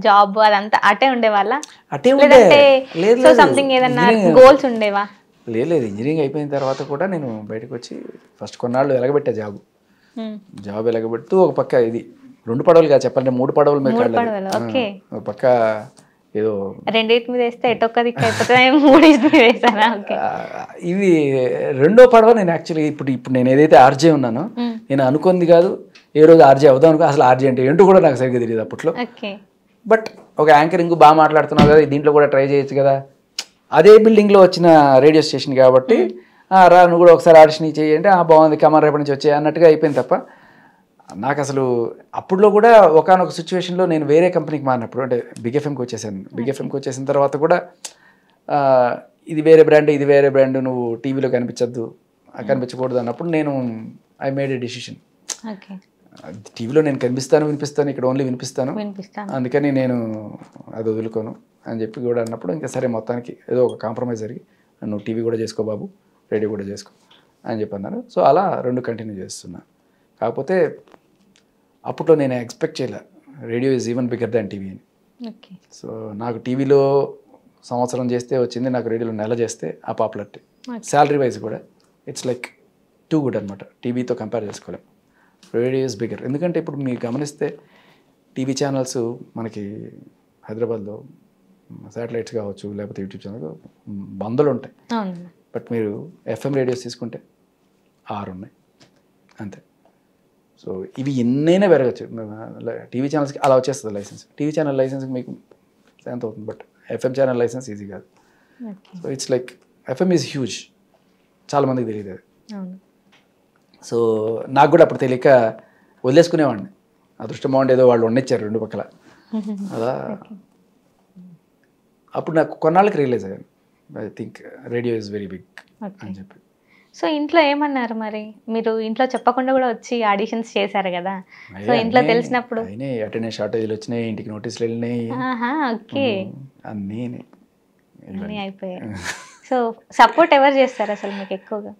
జాబ్ అదంతా అటే ఉండేవాళ్ళ, లేదంటే సంథింగ్ ఏదన్నా గోల్స్ ఉండేవా? లేదు, ఇంజనీరింగ్ అయిపోయిన తర్వాత కూడా నేను బయటకు వచ్చి ఫస్ట్ కొన్నాళ్ళు ఎలగబెట్టా జాబ్ ఎలగబెడుతూ ఒక పక్క ఇది 2 పడవలుగా చెప్పాలంటే 3 పడవల మీద ఒక పక్క ఏదో రెండింటి మీద వేస్తే ఎటొక్క దిక్కు అయిపోతే 3 మీద వేసానా? ఇది రెండో పడవ. నేను యాక్చువల్లీ ఇప్పుడు నేను ఏదైతే ఆర్జే ఉన్నానో నేను అనుకుంది కాదు, ఏ రోజు ఆర్జే అవుదాం అనుకో. అసలు ఆర్జే అంటే ఏంటో కూడా నాకు సరిగ్గా తెలియదు అప్పట్లో. బట్ ఒక యాంకరింగ్ బాగా మాట్లాడుతున్నావు కదా, దీంట్లో కూడా ట్రై చేయొచ్చు కదా. అదే బిల్డింగ్లో వచ్చిన రేడియో స్టేషన్ కాబట్టి రా నువ్వు కూడా ఒకసారి ఆడిషన్ చేయండి, బాగుంది కమర్ రేపటి నుంచి వచ్చాయి అన్నట్టుగా అయిపోయింది తప్ప నాకు అసలు అప్పుడులో కూడా ఒకనొక సిచ్యువేషన్లో నేను వేరే కంపెనీకి మారినప్పుడు, అంటే బిగ్ ఎఫ్ఎంకి వచ్చేసాను. బిగ్ ఎఫ్ఎంకి వచ్చేసిన తర్వాత కూడా ఇది వేరే బ్రాండ్, ఇది వేరే బ్రాండ్, నువ్వు టీవీలో కనిపించకూడదు అన్నప్పుడు నేను ఐ మేడ్ ఏ డిసిషన్. టీవీలో నేను వినిపిస్తాను, ఇక్కడ ఓన్లీ వినిపిస్తాను, అందుకని నేను అది వదులుకోను అని చెప్పి కూడా అన్నప్పుడు ఇంకా సరే మొత్తానికి ఏదో ఒక కాంప్రమైజ్ జరిగి నువ్వు టీవీ కూడా చేసుకో బాబు, రేడియో కూడా చేసుకో అని చెప్పి అన్నారు. సో అలా 2 కంటిన్యూ చేస్తున్నా. కాకపోతే అప్పట్లో నేను ఎక్స్పెక్ట్ చేయలే radio is even bigger than TV అని. సో నాకు టీవీలో సంవత్సరం చేస్తే వచ్చింది, నాకు రేడియోలో నెల చేస్తే ఆ పాపులారిటీ, శాలరీ వైజ్ కూడా ఇట్స్ లైక్ టూ గుడ్ అనమాట. టీవీతో కంపేర్ చేసుకోలేం. Radio is bigger. ఎందుకంటే ఇప్పుడు మీరు గమనిస్తే టీవీ ఛానల్స్ మనకి హైదరాబాద్లో శాటిలైట్స్ కావచ్చు లేకపోతే యూట్యూబ్ ఛానల్ వందలు ఉంటాయి. బట్ మీరు ఎఫ్ఎం రేడియోస్ తీసుకుంటే 6 ఉన్నాయి అంతే. సో ఇవి ఎన్నైనా పెరగచ్చు. టీవీ ఛానల్స్కి అలా వచ్చేస్తుంది లైసెన్స్. టీవీ ఛానల్ లైసెన్స్కి మీకు ఎంత అవుతుంది, but FM channel license easy కాదు. So it's like FM is huge, చాలామందికి తెలియదు అది. సో నాకు కూడా అప్పుడు తెలియక వదిలేసుకునేవాడిని. అదృష్టం బాగుండేదో వాళ్ళు వండిచ్చారు 2 పక్కల. అలా అప్పుడు నాకు కొన్నాళ్ళకి రియలైజ్ అయ్యాను, I think radio is very big అని చెప్పి. సో ఇంట్లో ఏమన్నారు మరి? మీరు ఇంట్లో చెప్పకుండా కూడా వచ్చి ఆడిషన్స్ చేశారు కదా, సో ఇంట్లో తెలిసినప్పుడు? అయినాయి, అటెండెన్స్ షార్టేజ్లు వచ్చినాయి, ఇంటికి నోటీసులు వెళ్ళినాయి, ఓకే, అన్నీ అయిపోయాయి. సో సపోర్ట్ ఎవరు చేస్తారు అసలు మీకు ఎక్కువగా?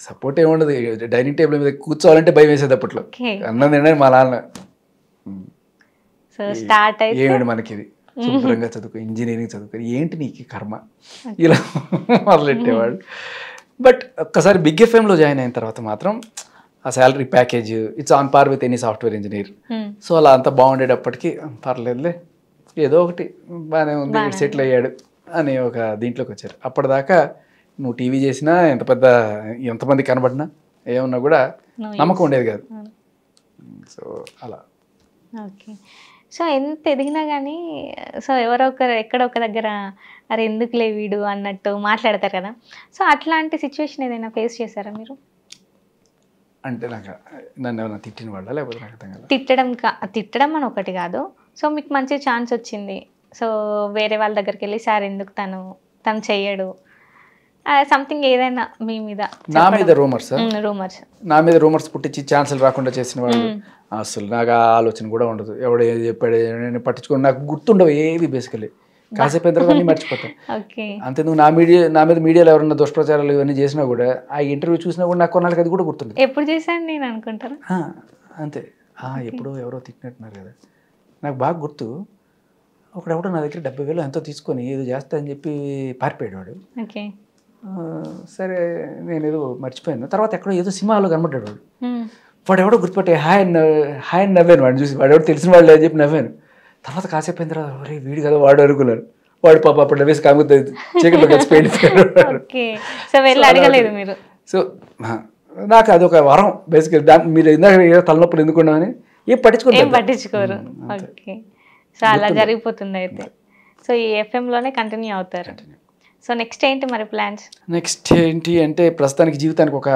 సపోర్ట్ ఏముండదు, డైనింగ్ టేబుల్ మీద కూర్చోవాలంటే భయం వేసేది అప్పట్లో. అన్నం తినడానికి మా నాన్న, సో స్టార్ట్ అయితే ఏమిటి మనకి ఇది, శుభ్రంగా చదువుకో, ఇంజనీరింగ్ చదువుకో, ఏంటి నీకు కర్మ, ఇలా మొదలెట్టేవాడు. బట్ ఒక్కసారి బిగ్ ఎఫ్ఎంలో జాయిన్ అయిన తర్వాత మాత్రం ఆ salary package it's on par with any software engineer. So అలా అంతా బాగుండేటప్పటికి పర్లేదులే, ఏదో ఒకటి బాగానే ఉంది, సెటిల్ అయ్యాడు అని ఒక దీంట్లోకి వచ్చారు. అప్పటిదాకా నువ్వు టీవీ చేసినా, ఎంత పెద్ద ఎంతమంది కనబడినా, ఏమన్నా కూడా నమ్మకం ఉండేది కాదు. సో అలా. ఓకే. సో ఎంత ఎదిగినా కానీ సో ఎవరో ఒకరు ఎక్కడో ఒక దగ్గర అరే ఎందుకులే వీడు అన్నట్టు మాట్లాడతారు కదా, సో అట్లాంటి సిచ్యువేషన్ ఏదైనా ఫేస్ చేశారా మీరు? అంటే నాకు నన్ను ఏమైనా తిట్టిన వాళ్ళ, లేకపోతే నాకు అర్థం కాదు. తిట్టడం అని ఒకటి కాదు, సో మీకు మంచి ఛాన్స్ వచ్చింది, సో వేరే వాళ్ళ దగ్గరికి వెళ్ళి సార్ ఎందుకు తను చెయ్యడు సంథింగ్ ఏదైనా మీ మీద? నా మీద రూమర్స్ నా మీద రూమర్స్ పుట్టించి ఛాన్సులు రాకుండా చేసిన వాళ్ళు అసలు నాకు ఆ ఆలోచన కూడా ఉండదు. ఎవడు ఏది చెప్పాడు నేను పట్టించుకోండి, నాకు గుర్తుండవు ఏవి. బేసికలీ కాసేపు అయిన తర్వాత అన్నీ మర్చిపోతాను. అంతేందుకు నా మీద మీడియాలో ఎవరన్నా దుష్ప్రచారాలు ఇవన్నీ చేసినా కూడా, ఆ ఇంటర్వ్యూ చూసినా కూడా నాకు కొన్నాళ్ళకి అది కూడా గుర్తుంది. ఎప్పుడు చేశాను నేను అనుకుంటాను అంతే. ఎప్పుడో ఎవరో తిట్టినట్టున్నారు కదా, నాకు బాగా గుర్తు. ఒకడెవడో నా దగ్గర 70,000 ఎంతో తీసుకొని ఏదో చేస్తా అని చెప్పి పారిపోయాడు వాడు. సరే నేను ఏదో మర్చిపోయాను. తర్వాత ఎక్కడో ఏదో సినిమాలో కనబడ్డాడు వాడు. వాడు ఎవడో గుర్తుపట్టే హాయ్ అని నవ్వాను. వాడు చూసి వాడు ఎవడో తెలిసిన వాళ్ళు అని చెప్పి నవ్వాను. తర్వాత కాసేపు అయిన తర్వాత ఒరే వీడు కదా వాడు అనుకున్నాను. వాడు పాప అప్పుడు నవ్వేసి కాకపోతే చీకట్లో కలిసిపోయాడు. సో నాకు అదొక వరం బేసికల్. మీరు ఇందాక తలనొప్పులు ఎందుకున్నామని ఏం పట్టించుకోరు. సో అలా జరిగిపోతుంది అయితే. సో ఈ ఎఫ్ఎంలోనే కంటిన్యూ అవుతారు. సో నెక్స్ట్ ఏంటి మరి ప్లాన్స్? నెక్స్ట్ ఏంటి అంటే ప్రస్తుతానికి జీవితానికి ఒక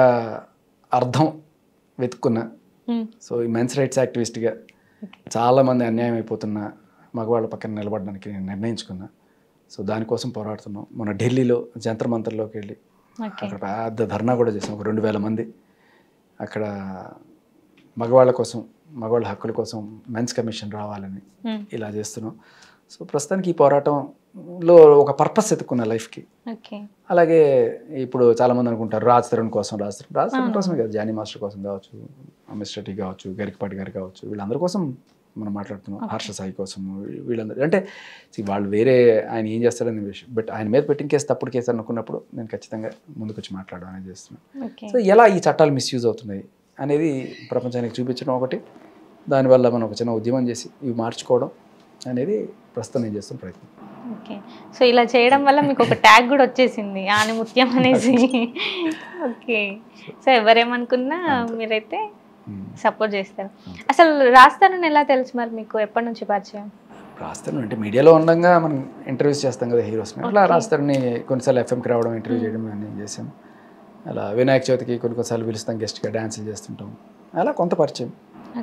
అర్థం వెతుక్కున్నా. సో ఈ మెన్స్ రైట్స్ యాక్టివిస్ట్గా చాలామంది అన్యాయం అయిపోతున్న మగవాళ్ళ పక్కన నిలబడడానికి నేను నిర్ణయించుకున్నా. సో దానికోసం పోరాడుతున్నాం. మన ఢిల్లీలో జంతర్ మంతర్లోకి వెళ్ళి అక్కడ పెద్ద ధర్నా కూడా చేసాం. ఒక 2,000 మంది అక్కడ మగవాళ్ళ కోసం, మగవాళ్ళ హక్కుల కోసం మెన్స్ కమిషన్ రావాలని ఇలా చేస్తున్నాం. సో ప్రస్తుతానికి ఈ పోరాటంలో ఒక పర్పస్ ఎత్తుకున్న లైఫ్కి. అలాగే ఇప్పుడు చాలామంది అనుకుంటారు రాజ్ తరుణ్ కోసం కోసమే కదా, జానీ మాస్టర్ కోసం కావచ్చు, మిస్టర్ టీ కావచ్చు, గరికపాటి గారు కావచ్చు, వీళ్ళందరి కోసం మనం మాట్లాడుతున్నాం. హర్ష సాయి కోసం, వీళ్ళందరూ అంటే వాళ్ళు వేరే ఆయన ఏం చేస్తారనే విషయం. బట్ ఆయన మీద పెట్టిన కేసు తప్పుడు కేసు అనుకున్నప్పుడు నేను ఖచ్చితంగా ముందుకు వచ్చి మాట్లాడడం అనేది చేస్తున్నాను. సో ఎలా ఈ చట్టాలు మిస్యూజ్ అవుతున్నాయి అనేది ప్రపంచానికి చూపించడం ఒకటి, దానివల్ల మనం ఒక చిన్న ఉద్యమం చేసి ఇవి మార్చుకోవడం అనేది ప్రస్తుతం నేను చేస్తున్న ప్రయత్నం. ఓకే. సో ఇలా చేయడం వల్ల మీకు ఒక ట్యాగ్ కూడా వచ్చేసింది, ఆనిముత్యం అనేసి. ఓకే. సో ఎవరేమనుకున్నా మీరైతే సపోర్ట్ చేస్తారు. అసలు రాస్తారని ఎలా తెలుసు మరి మీకు? ఎప్పటి నుంచి పరిచయం? రాస్తాను అంటే మీడియాలో ఉండగా మనం ఇంటర్వ్యూస్ చేస్తాం కదా హీరోస్ని, అట్లా రాస్తారని కొన్నిసార్లు ఎఫ్ఎంకి రావడం, ఇంటర్వ్యూ చేయడం నేను చేశాను. అలా వినాయక చవితికి కొన్నిసార్లు పిలుస్తాం, గెస్ట్గా డ్యాన్సులు చేస్తుంటాం, అలా కొంత పరిచయం.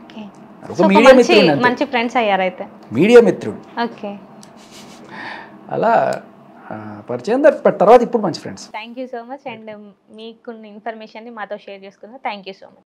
ఓకే. మీడియా మిత్రుడు, మంచి ఫ్రెండ్స్ అయ్యారైతే. మీడియా మిత్రుడు. ఓకే. అలా పరిచయం, తర్వాత ఇప్పుడు మంచి friends. Thank you so much. And మీకున్న ఇన్ఫర్మేషన్ని మాతో షేర్ చేసుకున్నారు. Thank you so much.